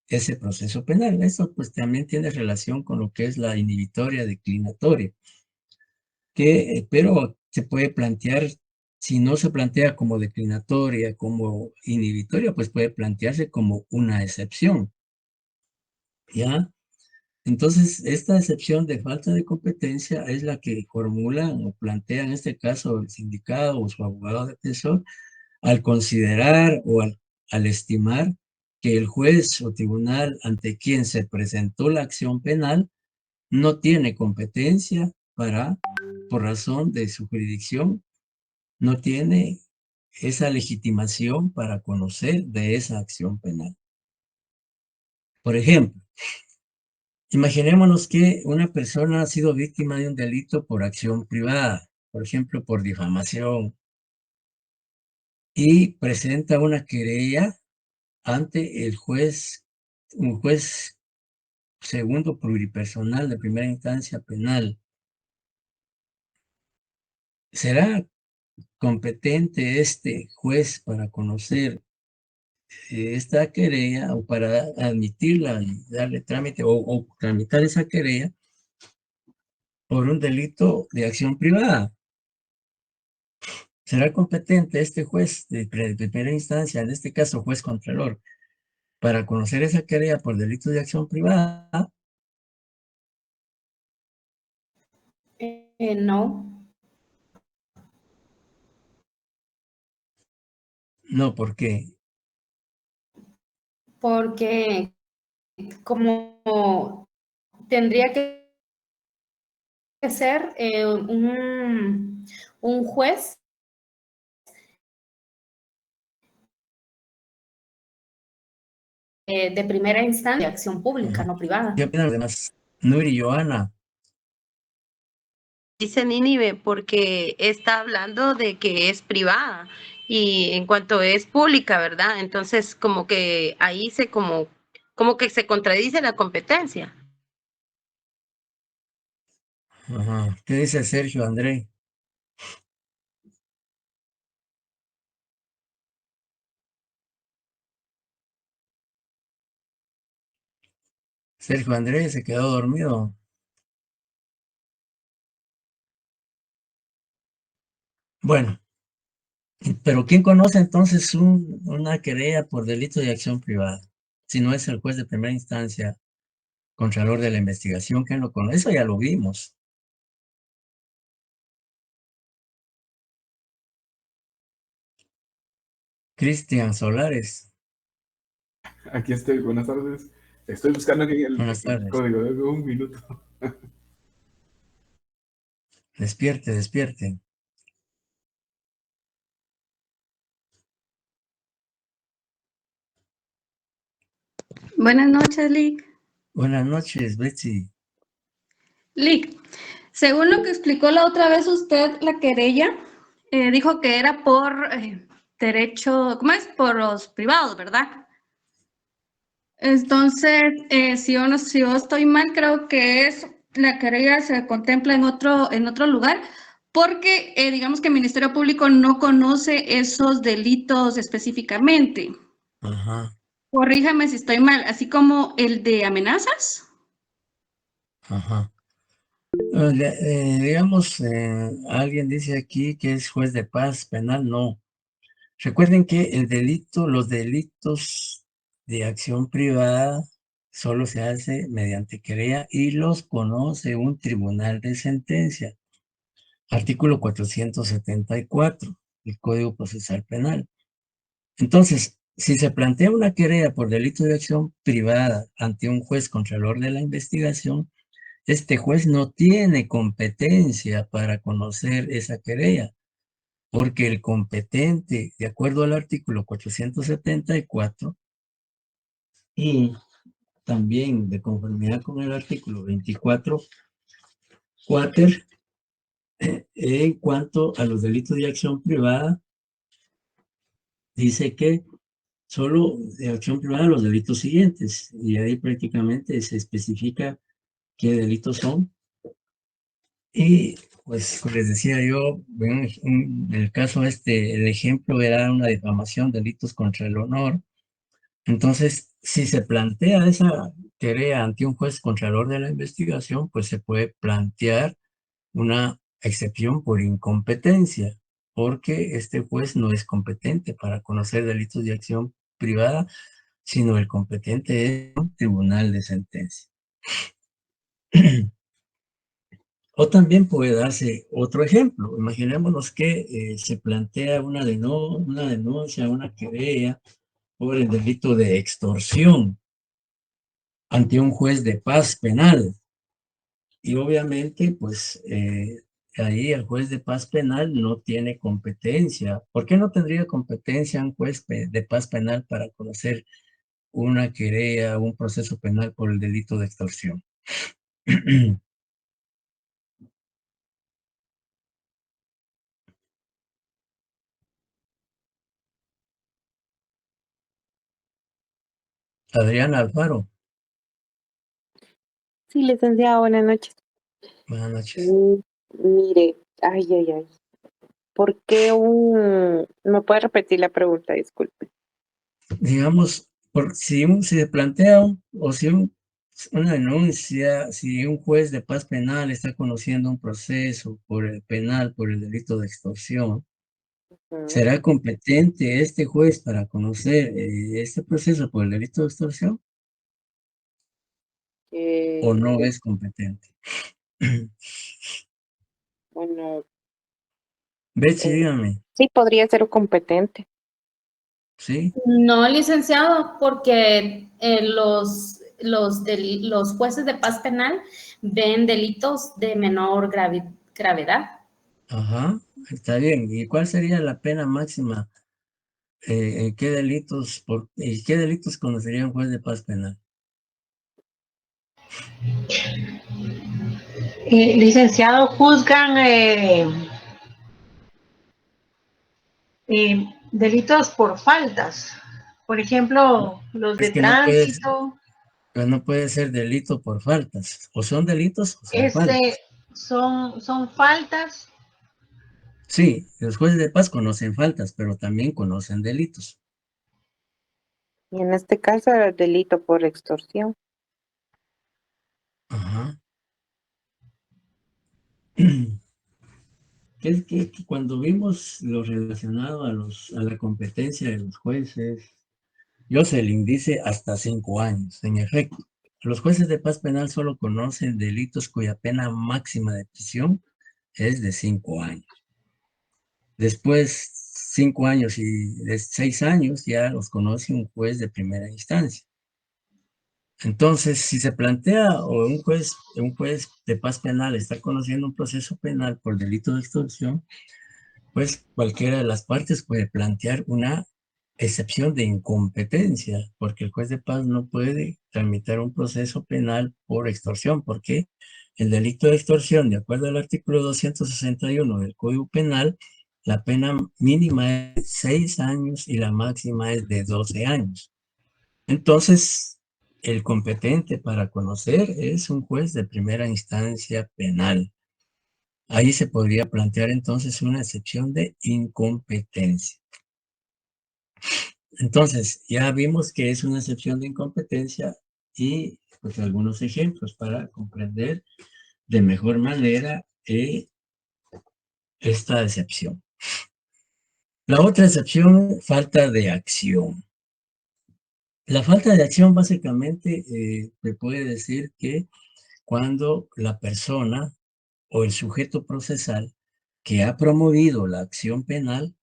ese proceso penal. Eso pues también tiene relación con lo que es la inhibitoria declinatoria, pero se puede plantear, si no se plantea como declinatoria, como inhibitoria, pues puede plantearse como una excepción, ¿ya? Entonces, esta excepción de falta de competencia es la que formulan o plantea en este caso el sindicado o su abogado defensor al considerar o al estimar que el juez o tribunal ante quien se presentó la acción penal no tiene competencia por razón de su jurisdicción, no tiene esa legitimación para conocer de esa acción penal. Por ejemplo, imaginémonos que una persona ha sido víctima de un delito por acción privada, por ejemplo, por difamación, y presenta una querella ante un juez segundo pluripersonal de primera instancia penal. ¿Será competente este juez para conocer esta querella o para admitirla y darle trámite o tramitar esa querella por un delito de acción privada? ¿Será competente este juez de primera instancia, en este caso juez contralor, para conocer esa querella por delito de acción privada? No, No, ¿por qué? porque como tendría que ser un juez de primera instancia, de acción pública, no privada. ¿Qué opinan además, Nuri y Joana? Dice Nínive porque está hablando de que es privada y en cuanto es pública, ¿verdad? Entonces como que ahí como que se contradice la competencia. Ajá. ¿Qué dice Sergio André? Sergio André se quedó dormido. Bueno, pero ¿quién conoce entonces una querella por delito de acción privada? Si no es el juez de primera instancia, contralor de la investigación, ¿quién lo conoce? Eso ya lo vimos. Cristian Solares, Aquí estoy, buenas tardes. Estoy buscando aquí buenas el tardes. código, dame un minuto. Despierte, despierte. Buenas noches, Lick. Buenas noches, Betsy. Lick, según lo que explicó la otra vez usted, la querella, dijo que era por derecho, ¿cómo es? Por los privados, ¿verdad? Entonces, si yo estoy mal, creo que la querella se contempla en otro lugar, porque digamos que el Ministerio Público no conoce esos delitos específicamente. Ajá, Corríjame si estoy mal, así como el de amenazas. ajá. Digamos, alguien dice aquí que es juez de paz penal, no. Recuerden que los delitos de acción privada solo se hace mediante querella y los conoce un tribunal de sentencia. Artículo 474 del Código Procesal Penal. Entonces, si se plantea una querella por delito de acción privada ante un juez contralor de la investigación, este juez no tiene competencia para conocer esa querella, porque el competente, de acuerdo al artículo 474, y también de conformidad con el artículo 24, cuater, en cuanto a los delitos de acción privada, dice que solo de acción privada los delitos siguientes, y ahí prácticamente se especifica qué delitos son. Y pues les decía yo, en el caso el ejemplo era una difamación, delitos contra el honor. Entonces, si se plantea esa querella ante un juez contralor de la investigación, pues se puede plantear una excepción por incompetencia, porque este juez no es competente para conocer delitos de acción privada, sino el competente es un tribunal de sentencia. O también puede darse otro ejemplo. Imaginémonos que se plantea una denuncia, una querella por el delito de extorsión ante un juez de paz penal. Y obviamente, pues ahí el juez de paz penal no tiene competencia. ¿Por qué no tendría competencia un juez de paz penal para conocer una querella, un proceso penal por el delito de extorsión? Adriana Alfaro, Sí, licenciada, buenas noches. buenas noches. Mire, ay. ¿Por qué ¿Me puede repetir la pregunta? Disculpe. Digamos, si se plantea una denuncia, si un juez de paz penal está conociendo un proceso penal por el delito de extorsión, Ujú. ¿será competente este juez para conocer este proceso por el delito de extorsión o no es competente? Bueno, Betsy, dígame, sí podría ser competente. ¿sí? No, licenciado, porque los jueces de paz penal ven delitos de menor gravedad. Ajá, está bien. ¿Y cuál sería la pena máxima? ¿En qué delitos, y qué delitos conocería un juez de paz penal? Licenciado, juzgan delitos por faltas. Por ejemplo, los Es de que no puedes, tránsito. pues no puede ser delito por faltas. O son delitos o son Este, faltas. son faltas. Sí, los jueces de paz conocen faltas, pero también conocen delitos. Y en este caso era el delito por extorsión. Ajá. Que cuando vimos lo relacionado a la competencia de los jueces, Jocelyn dice hasta 5 años. En efecto, los jueces de paz penal solo conocen delitos cuya pena máxima de prisión es de 5 años. Después, 5 años y de 6 años ya los conoce un juez de primera instancia. Entonces, si se plantea o un juez de paz penal está conociendo un proceso penal por delito de extorsión, pues cualquiera de las partes puede plantear una excepción de incompetencia, porque el juez de paz no puede tramitar un proceso penal por extorsión, porque el delito de extorsión, de acuerdo al artículo 261 del Código Penal, la pena mínima es 6 años y la máxima es de 12 años. Entonces, el competente para conocer es un juez de primera instancia penal. Ahí se podría plantear entonces una excepción de incompetencia. Entonces, ya vimos que es una excepción de incompetencia y pues algunos ejemplos para comprender de mejor manera esta excepción. La otra excepción, falta de acción. La falta de acción básicamente se puede decir que cuando la persona o el sujeto procesal que ha promovido la acción penal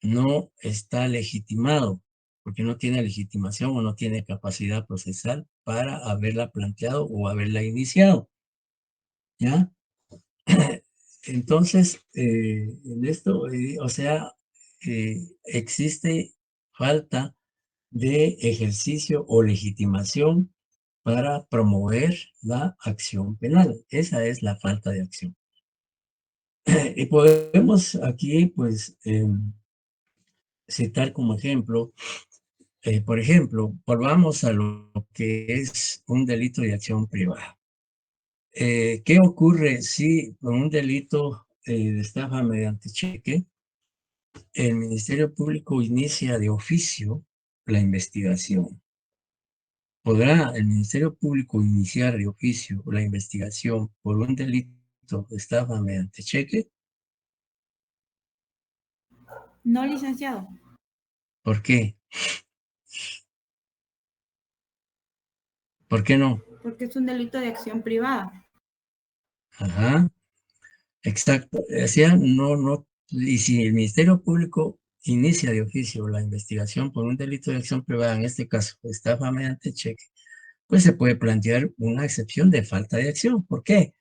no está legitimado, porque no tiene legitimación o no tiene capacidad procesal para haberla planteado o haberla iniciado, ¿ya? Entonces, en esto, o sea, existe falta de ejercicio o legitimación para promover la acción penal. Esa es la falta de acción. Y podemos aquí, pues, citar como ejemplo, por ejemplo, volvamos a lo que es un delito de acción privada. ¿Qué ocurre si con un delito de estafa mediante cheque, el Ministerio Público inicia de oficio la investigación? ¿Podrá el Ministerio Público iniciar de oficio la investigación por un delito de estafa mediante cheque? No, licenciado, ¿Por qué? ¿Por qué no? porque es un delito de acción privada. Ajá, exacto. O sea, no, y si el Ministerio Público inicia de oficio la investigación por un delito de acción privada, en este caso, estafa mediante cheque, pues se puede plantear una excepción de falta de acción. ¿Por qué?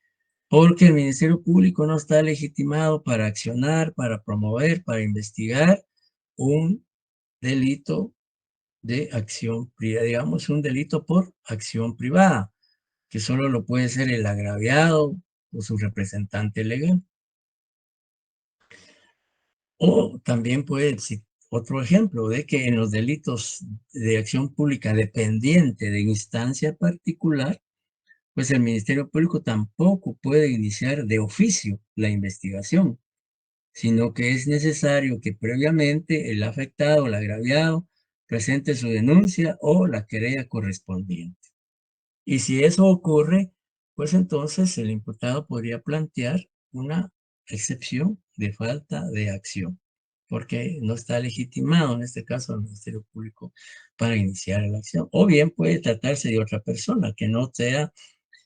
Porque el Ministerio Público no está legitimado para accionar, para promover, para investigar un delito de acción privada, digamos, un delito por acción privada, que solo lo puede ser el agraviado o su representante legal. O también puede existir otro ejemplo de que en los delitos de acción pública dependiente de instancia particular, pues el Ministerio Público tampoco puede iniciar de oficio la investigación, sino que es necesario que previamente el afectado o el agraviado presente su denuncia o la querella correspondiente. Y si eso ocurre, pues entonces el imputado podría plantear una excepción de falta de acción, porque no está legitimado, en este caso, el Ministerio Público para iniciar la acción. O bien puede tratarse de otra persona, que no sea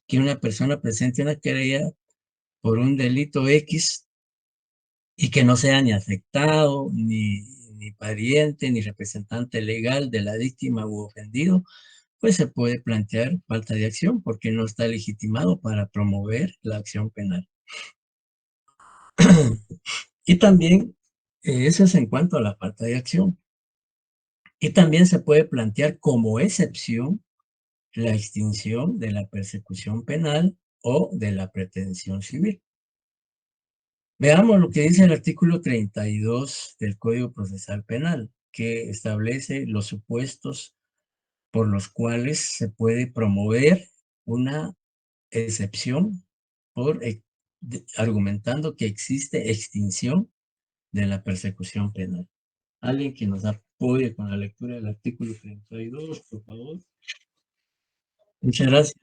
que una persona presente una querella por un delito X y que no sea ni afectado, ni pariente, ni representante legal de la víctima u ofendido, pues se puede plantear falta de acción porque no está legitimado para promover la acción penal. Y también, eso es en cuanto a la falta de acción. Y también se puede plantear como excepción la extinción de la persecución penal o de la pretensión civil. Veamos lo que dice el artículo 32 del Código Procesal Penal, que establece los supuestos por los cuales se puede promover una excepción por argumentando que existe extinción de la persecución penal. Alguien que nos apoye con la lectura del artículo 32, por favor. Muchas gracias.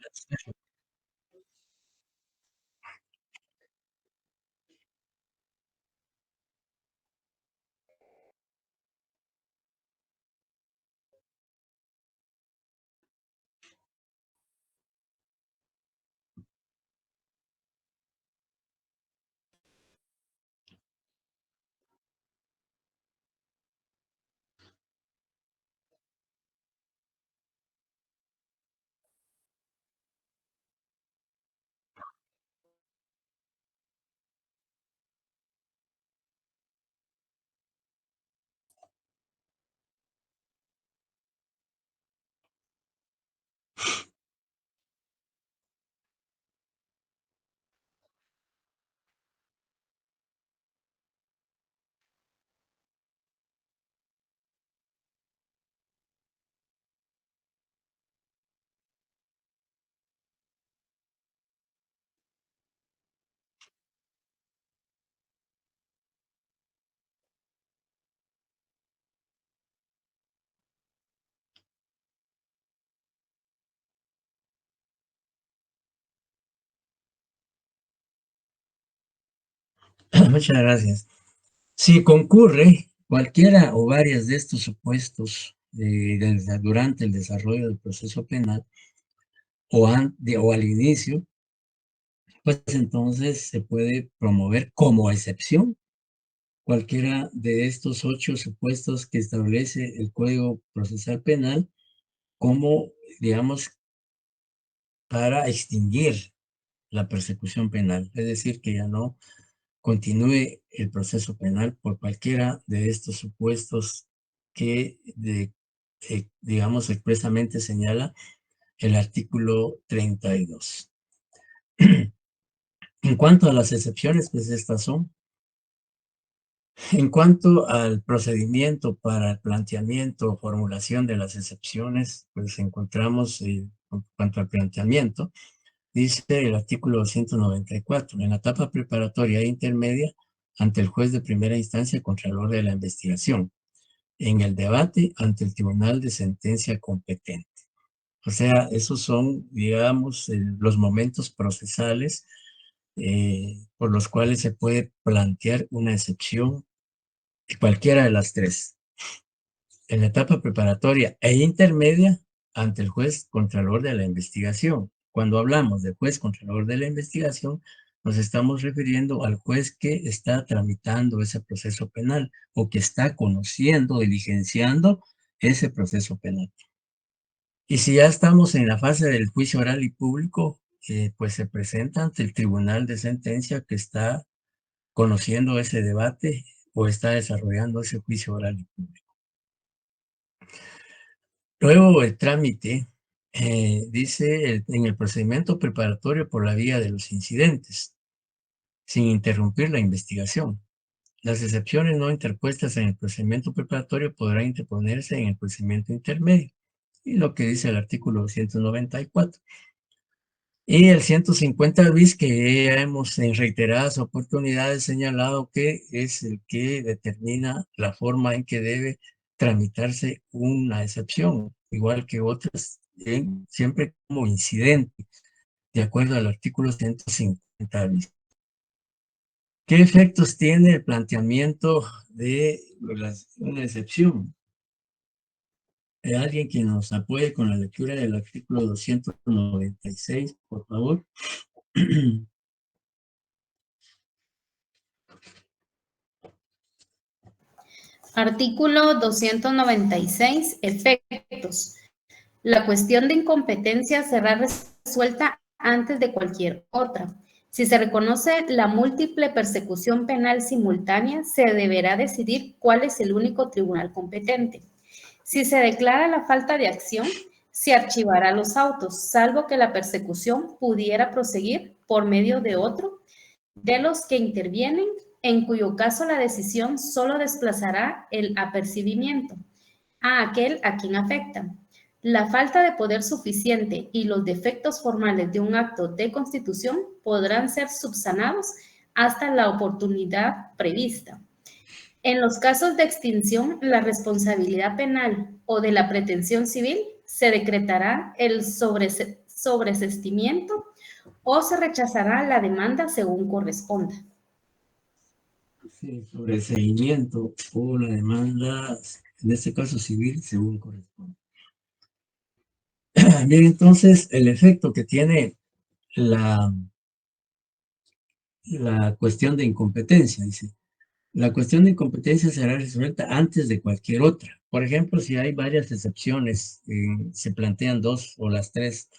Muchas gracias. Si concurre cualquiera o varias de estos supuestos durante el desarrollo del proceso penal o al inicio, pues entonces se puede promover como excepción cualquiera de estos 8 supuestos que establece el Código Procesal Penal como, digamos, para extinguir la persecución penal, es decir, que ya no continúe el proceso penal por cualquiera de estos supuestos que, digamos, expresamente señala el artículo 32. En cuanto a las excepciones, pues estas son. En cuanto al procedimiento para el planteamiento o formulación de las excepciones, pues encontramos, en cuanto al planteamiento, dice el artículo 294, en la etapa preparatoria e intermedia, ante el juez de primera instancia, contralor de la investigación, en el debate ante el tribunal de sentencia competente. O sea, esos son, digamos, los momentos procesales por los cuales se puede plantear una excepción, cualquiera de las tres. En la etapa preparatoria e intermedia, ante el juez contralor de la investigación. Cuando hablamos de juez contralor de la investigación, nos estamos refiriendo al juez que está tramitando ese proceso penal o que está conociendo, diligenciando ese proceso penal. Y si ya estamos en la fase del juicio oral y público, pues se presenta ante el tribunal de sentencia que está conociendo ese debate o está desarrollando ese juicio oral y público. Luego el trámite, dice en el procedimiento preparatorio por la vía de los incidentes, sin interrumpir la investigación. Las excepciones no interpuestas en el procedimiento preparatorio podrán interponerse en el procedimiento intermedio. Y lo que dice el artículo 294. Y el 150 bis, que ya hemos en reiteradas oportunidades señalado que es el que determina la forma en que debe tramitarse una excepción, igual que otras, siempre como incidente, de acuerdo al artículo 150 bis. ¿Qué efectos tiene el planteamiento de una excepción? Alguien que nos apoye con la lectura del artículo 296, por favor. Artículo 296, efectos. La cuestión de incompetencia será resuelta antes de cualquier otra. Si se reconoce la múltiple persecución penal simultánea, se deberá decidir cuál es el único tribunal competente. Si se declara la falta de acción, se archivará los autos, salvo que la persecución pudiera proseguir por medio de otro de los que intervienen, en cuyo caso la decisión solo desplazará el apercibimiento a aquel a quien afecta. La falta de poder suficiente y los defectos formales de un acto de constitución podrán ser subsanados hasta la oportunidad prevista. En los casos de extinción, la responsabilidad penal o de la pretensión civil, se decretará el sobresestimiento o se rechazará la demanda según corresponda. Sí, sobre el seguimiento o la demanda, en este caso civil, según corresponde. Bien, entonces, el efecto que tiene la cuestión de incompetencia, dice. La cuestión de incompetencia será resuelta antes de cualquier otra. Por ejemplo, si hay varias excepciones, se plantean 2 o las 3,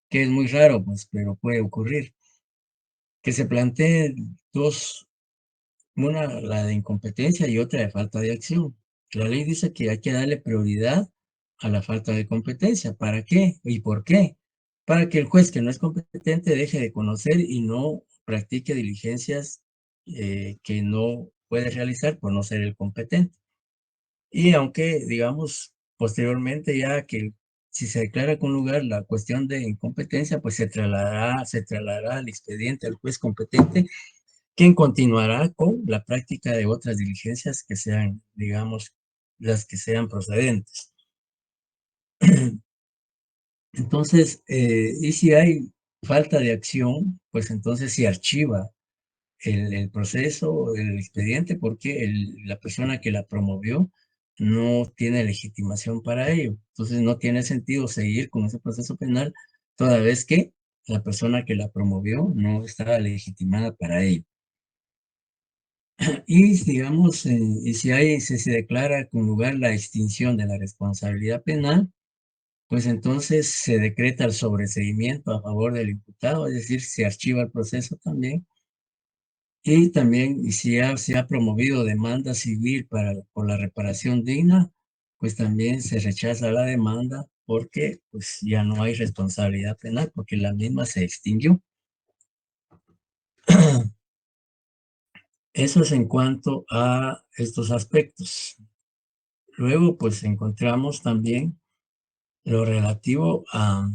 que es muy raro, pues, pero puede ocurrir. Que se planteen 2, una la de incompetencia y otra de falta de acción. La ley dice que hay que darle prioridad a la falta de competencia. ¿Para qué? ¿Y por qué? Para que el juez que no es competente deje de conocer y no practique diligencias que no puede realizar por no ser el competente. Y aunque, digamos, posteriormente ya que si se declara con lugar la cuestión de incompetencia, pues se trasladará el expediente al juez competente, quien continuará con la práctica de otras diligencias que sean, digamos, las que sean procedentes. Entonces, y si hay falta de acción, pues entonces se archiva el proceso, el expediente, porque la persona que la promovió no tiene legitimación para ello. Entonces, no tiene sentido seguir con ese proceso penal toda vez que la persona que la promovió no estaba legitimada para ello. Y digamos, y si se declara con lugar la extinción de la responsabilidad penal, pues entonces se decreta el sobreseimiento a favor del imputado, es decir, se archiva el proceso también. Y también, y si se ha promovido demanda civil por la reparación digna, pues también se rechaza la demanda porque pues ya no hay responsabilidad penal, porque la misma se extinguió. Eso es en cuanto a estos aspectos. Luego, pues encontramos también lo relativo a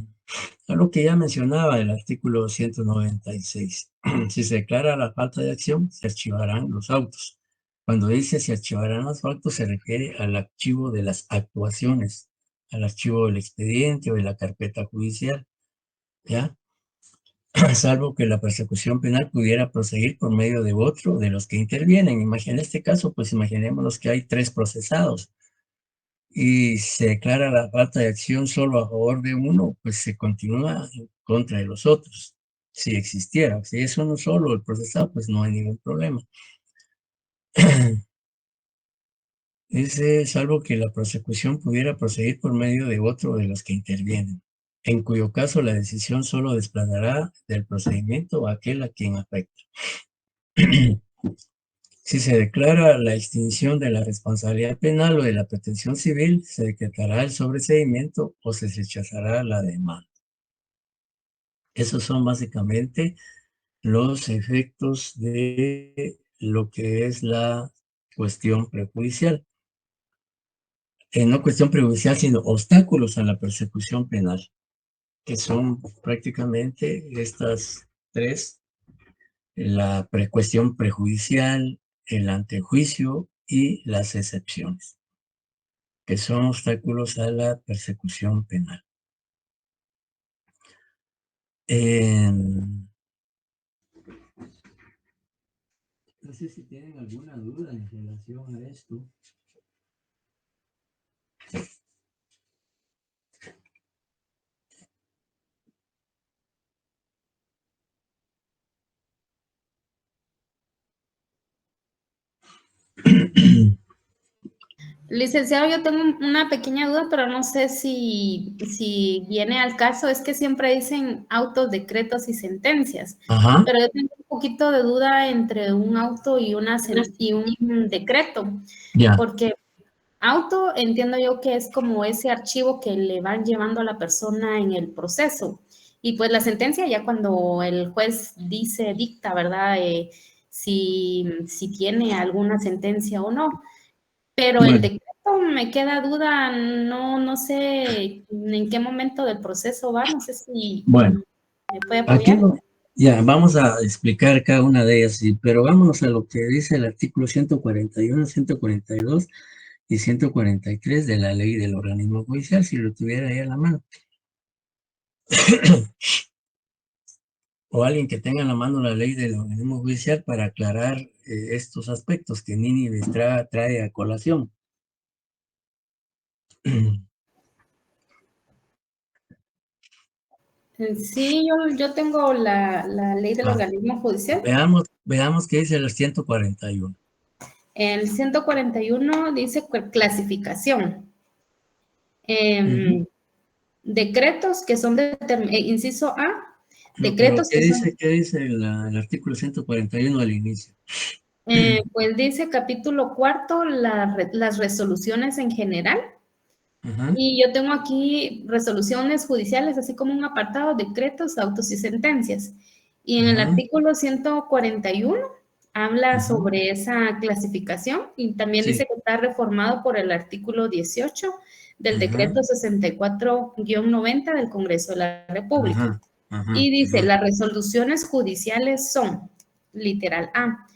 lo que ya mencionaba el artículo 196. Si se declara la falta de acción, se archivarán los autos. Cuando dice se archivarán los autos, se refiere al archivo de las actuaciones, al archivo del expediente o de la carpeta judicial, ¿ya? Salvo que la persecución penal pudiera proseguir por medio de otro de los que intervienen. En este caso, pues imaginémonos que hay 3 procesados y se declara la falta de acción solo a favor de uno, pues se continúa en contra de los otros. Si existiera, si es uno solo el procesado, pues no hay ningún problema. Dice, salvo que la persecución pudiera proseguir por medio de otro de los que intervienen, en cuyo caso la decisión solo desplazará del procedimiento a aquel a quien afecta. Si se declara la extinción de la responsabilidad penal o de la pretensión civil, se decretará el sobreseimiento o se rechazará la demanda. Esos son básicamente los efectos de lo que es la cuestión prejudicial. No cuestión prejudicial, sino obstáculos a la persecución penal, que son prácticamente estas 3: la cuestión prejudicial, el antejuicio y las excepciones, que son obstáculos a la persecución penal. No sé si tienen alguna duda en relación a esto. Licenciado, yo tengo una pequeña duda, pero no sé si viene al caso. Es que siempre dicen autos, decretos y sentencias, Ajá, pero yo tengo un poquito de duda entre un auto y y un decreto, ya. porque auto entiendo yo que es como ese archivo que le van llevando a la persona en el proceso. Y pues la sentencia ya cuando el juez dice, dicta, ¿verdad? Si tiene alguna sentencia o no. Pero el Bueno, decreto me queda duda, no sé en qué momento del proceso va, no sé si bueno, me puede aquí apoyar. ya vamos a explicar cada una de ellas, sí, pero vámonos a lo que dice el artículo 141, 142 y 143 de la ley del organismo judicial, si lo tuviera ahí a la mano. O alguien que tenga en la mano la ley del organismo judicial para aclarar estos aspectos que Nini trae a colación. Sí, yo tengo la ley del Ah, organismo judicial. veamos qué dice el 141. El 141 dice clasificación. Ujú. Decretos que son de, inciso A, No, pero decretos que son, qué dice el artículo 141 al inicio? pues dice capítulo cuarto, las resoluciones en general. Ajá, Y yo tengo aquí resoluciones judiciales, así como un apartado, decretos, autos y sentencias. Y en el ajá, artículo 141 habla ajá. sobre esa clasificación y también dice Sí, que está reformado por el artículo 18 del ajá, decreto 64-90 del Congreso de la República. ajá, ajá, Y dice, ajá, las resoluciones judiciales son, literal A,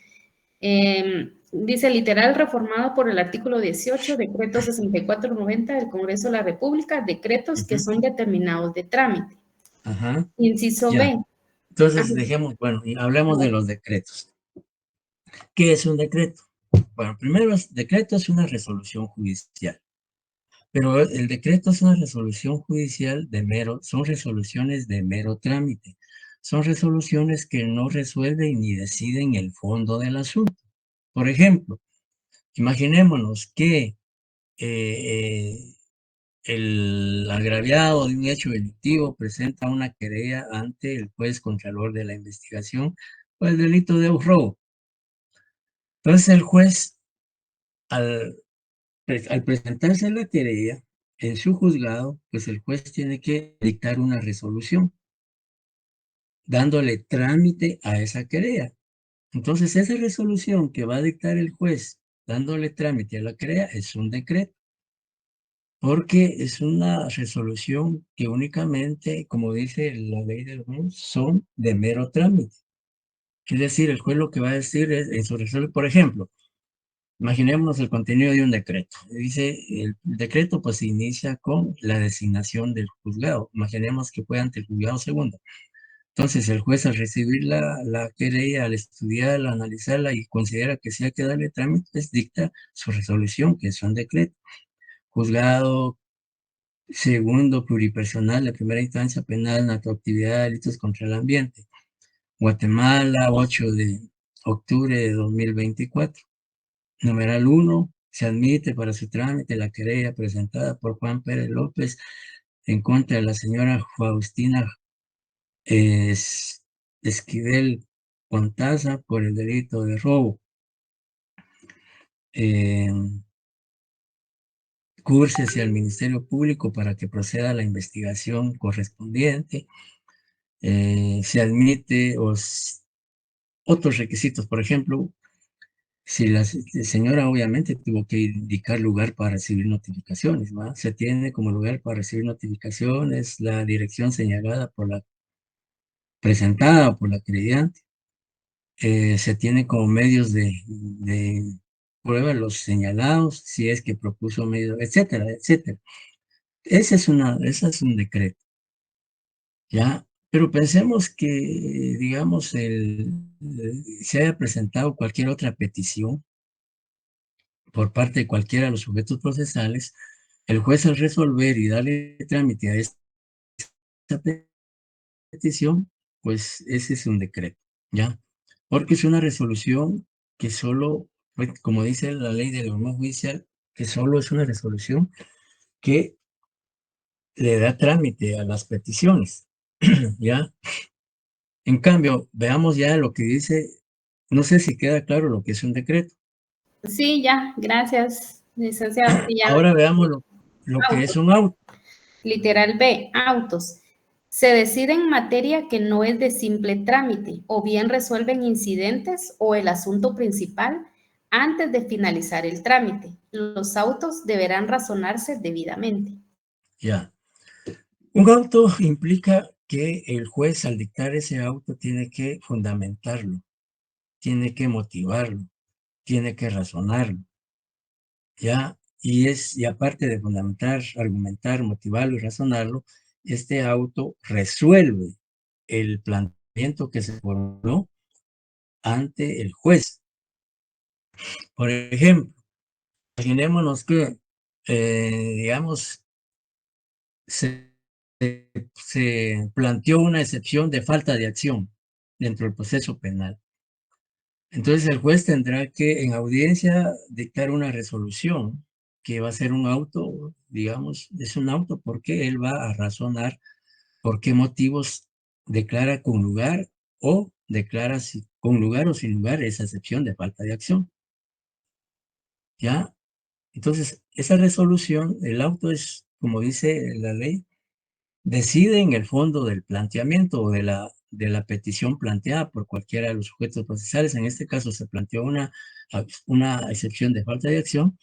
dice literal reformado por el artículo 18, decreto 6490 del Congreso de la República, decretos que ujú, son determinados de trámite. ajá, Inciso ya. B. Ah, Entonces, dejemos, bueno, y hablemos de los decretos. ¿Qué es un decreto? Bueno, primero, decreto es una resolución judicial, pero el decreto es una resolución judicial son resoluciones de mero trámite. Son resoluciones que no resuelven ni deciden el fondo del asunto. Por ejemplo, imaginémonos que eh, el agraviado de un hecho delictivo presenta una querella ante el juez contralor de la investigación por el delito de robo. Entonces el juez, al, al presentarse la querella en su juzgado, pues el juez tiene que dictar una resolución, dándole trámite a esa querella. Entonces esa resolución que va a dictar el juez, dándole trámite a la querella, es un decreto. Porque es una resolución que únicamente, como dice la ley del juez, son de mero trámite. Es decir, el juez lo que va a decir es, en su resolución, por ejemplo, imaginemos el contenido de un decreto. Dice, el decreto pues se inicia con la designación del juzgado. Imaginemos que fue ante el juzgado segundo. Entonces, el juez al recibir la querella, al estudiarla, analizarla y considera que sí hay que darle trámite, pues dicta su resolución, que es un decreto. Juzgado segundo pluripersonal de primera instancia penal, narcoactividad, delitos contra el ambiente. Guatemala, 8 de octubre de 2024. Numeral 1. Se admite para su trámite la querella presentada por Juan Pérez López en contra de la señora Faustina Esquivel Contaza por el delito de robo. Cúrsese al Ministerio Público para que proceda a la investigación correspondiente. Se admite otros requisitos, por ejemplo, si la señora obviamente tuvo que indicar lugar para recibir notificaciones, ¿va? Se tiene como lugar para recibir notificaciones la dirección señalada presentada por la creyente, se tiene como medios de prueba los señalados, si es que propuso medios, etcétera, etcétera. Ese es un decreto. ¿Ya? Pero pensemos que, digamos, se haya presentado cualquier otra petición por parte de cualquiera de los sujetos procesales, el juez al resolver y darle trámite a esta petición, pues ese es un decreto, ¿ya? Porque es una resolución que solo, pues, como dice la ley del orden judicial, que solo es una resolución que le da trámite a las peticiones, ¿ya? En cambio, veamos ya lo que dice, no sé si queda claro lo que es un decreto. Sí, ya, gracias, licenciado. Sí, ya. Ahora veamos lo que es Autos. un auto. Literal B, autos. Se decide en materia que no es de simple trámite, o bien resuelven incidentes o el asunto principal antes de finalizar el trámite. Los autos deberán razonarse debidamente. Ya. Un auto implica que el juez al dictar ese auto tiene que fundamentarlo, tiene que motivarlo, tiene que razonarlo, ¿ya? Y aparte de fundamentar, argumentar, motivarlo y razonarlo, este auto resuelve el planteamiento que se formuló ante el juez. Por ejemplo, imaginémonos que, digamos, se, se planteó una excepción de falta de acción dentro del proceso penal. Entonces el juez tendrá que en audiencia dictar una resolución que va a ser un auto, digamos, es un auto porque él va a razonar por qué motivos declara con lugar o declara con lugar o sin lugar esa excepción de falta de acción. ¿Ya? Entonces, esa resolución, el auto es, como dice la ley, decide en el fondo del planteamiento o de la petición planteada por cualquiera de los sujetos procesales. En este caso se planteó una excepción de falta de acción,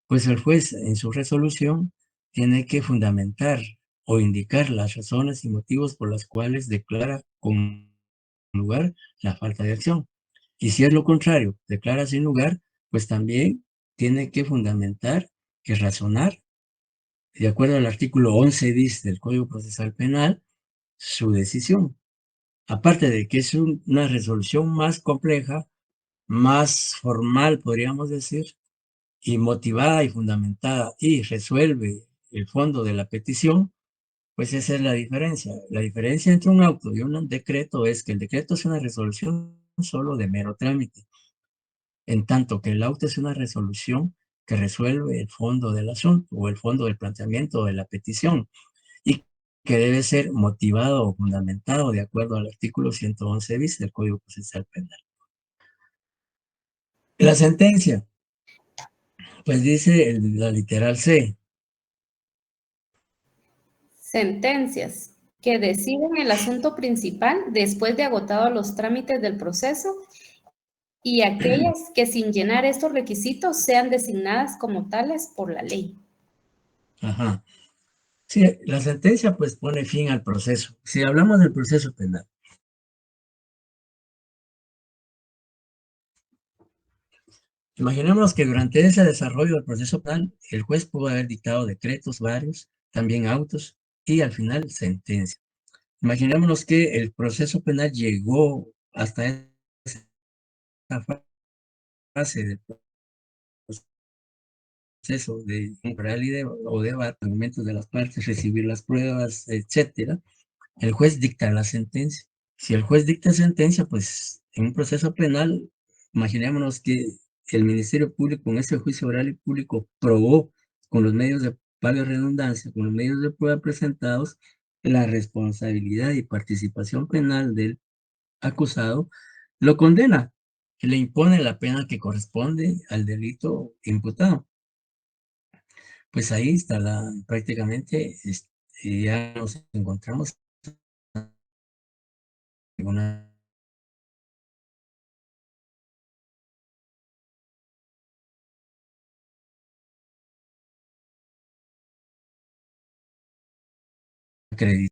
pues el juez en su resolución tiene que fundamentar o indicar las razones y motivos por las cuales declara con lugar la falta de acción. Y si es lo contrario, declara sin lugar, pues también tiene que fundamentar y razonar, de acuerdo al artículo 11 bis del Código Procesal Penal, su decisión. Aparte de que es una resolución más compleja, más formal, podríamos decir, y motivada y fundamentada, y resuelve el fondo de la petición, pues esa es la diferencia. La diferencia entre un auto y un decreto es que el decreto es una resolución solo de mero trámite, en tanto que el auto es una resolución que resuelve el fondo del asunto o el fondo del planteamiento de la petición y que debe ser motivado o fundamentado de acuerdo al artículo 111 bis del Código Procesal Penal. La sentencia, pues dice la literal C. Sentencias que deciden el asunto principal después de agotados los trámites del proceso y aquellas que sin llenar estos requisitos sean designadas como tales por la ley. Ajá. Sí, la sentencia pues pone fin al proceso. Si hablamos del proceso penal, imaginemos que durante ese desarrollo del proceso penal, el juez pudo haber dictado decretos varios, también autos, y al final sentencia. Imaginémonos que el proceso penal llegó hasta esa fase del proceso de oral o debate, argumentos de las partes, recibir las pruebas, etcétera. El juez dicta la sentencia. Si el juez dicta sentencia, pues en un proceso penal, imaginémonos que el Ministerio Público en ese juicio oral y público probó con los medios de, valga redundancia, con los medios de prueba presentados, la responsabilidad y participación penal del acusado, lo condena, y le impone la pena que corresponde al delito imputado. Pues ahí está prácticamente, ya nos encontramos en una acreditada.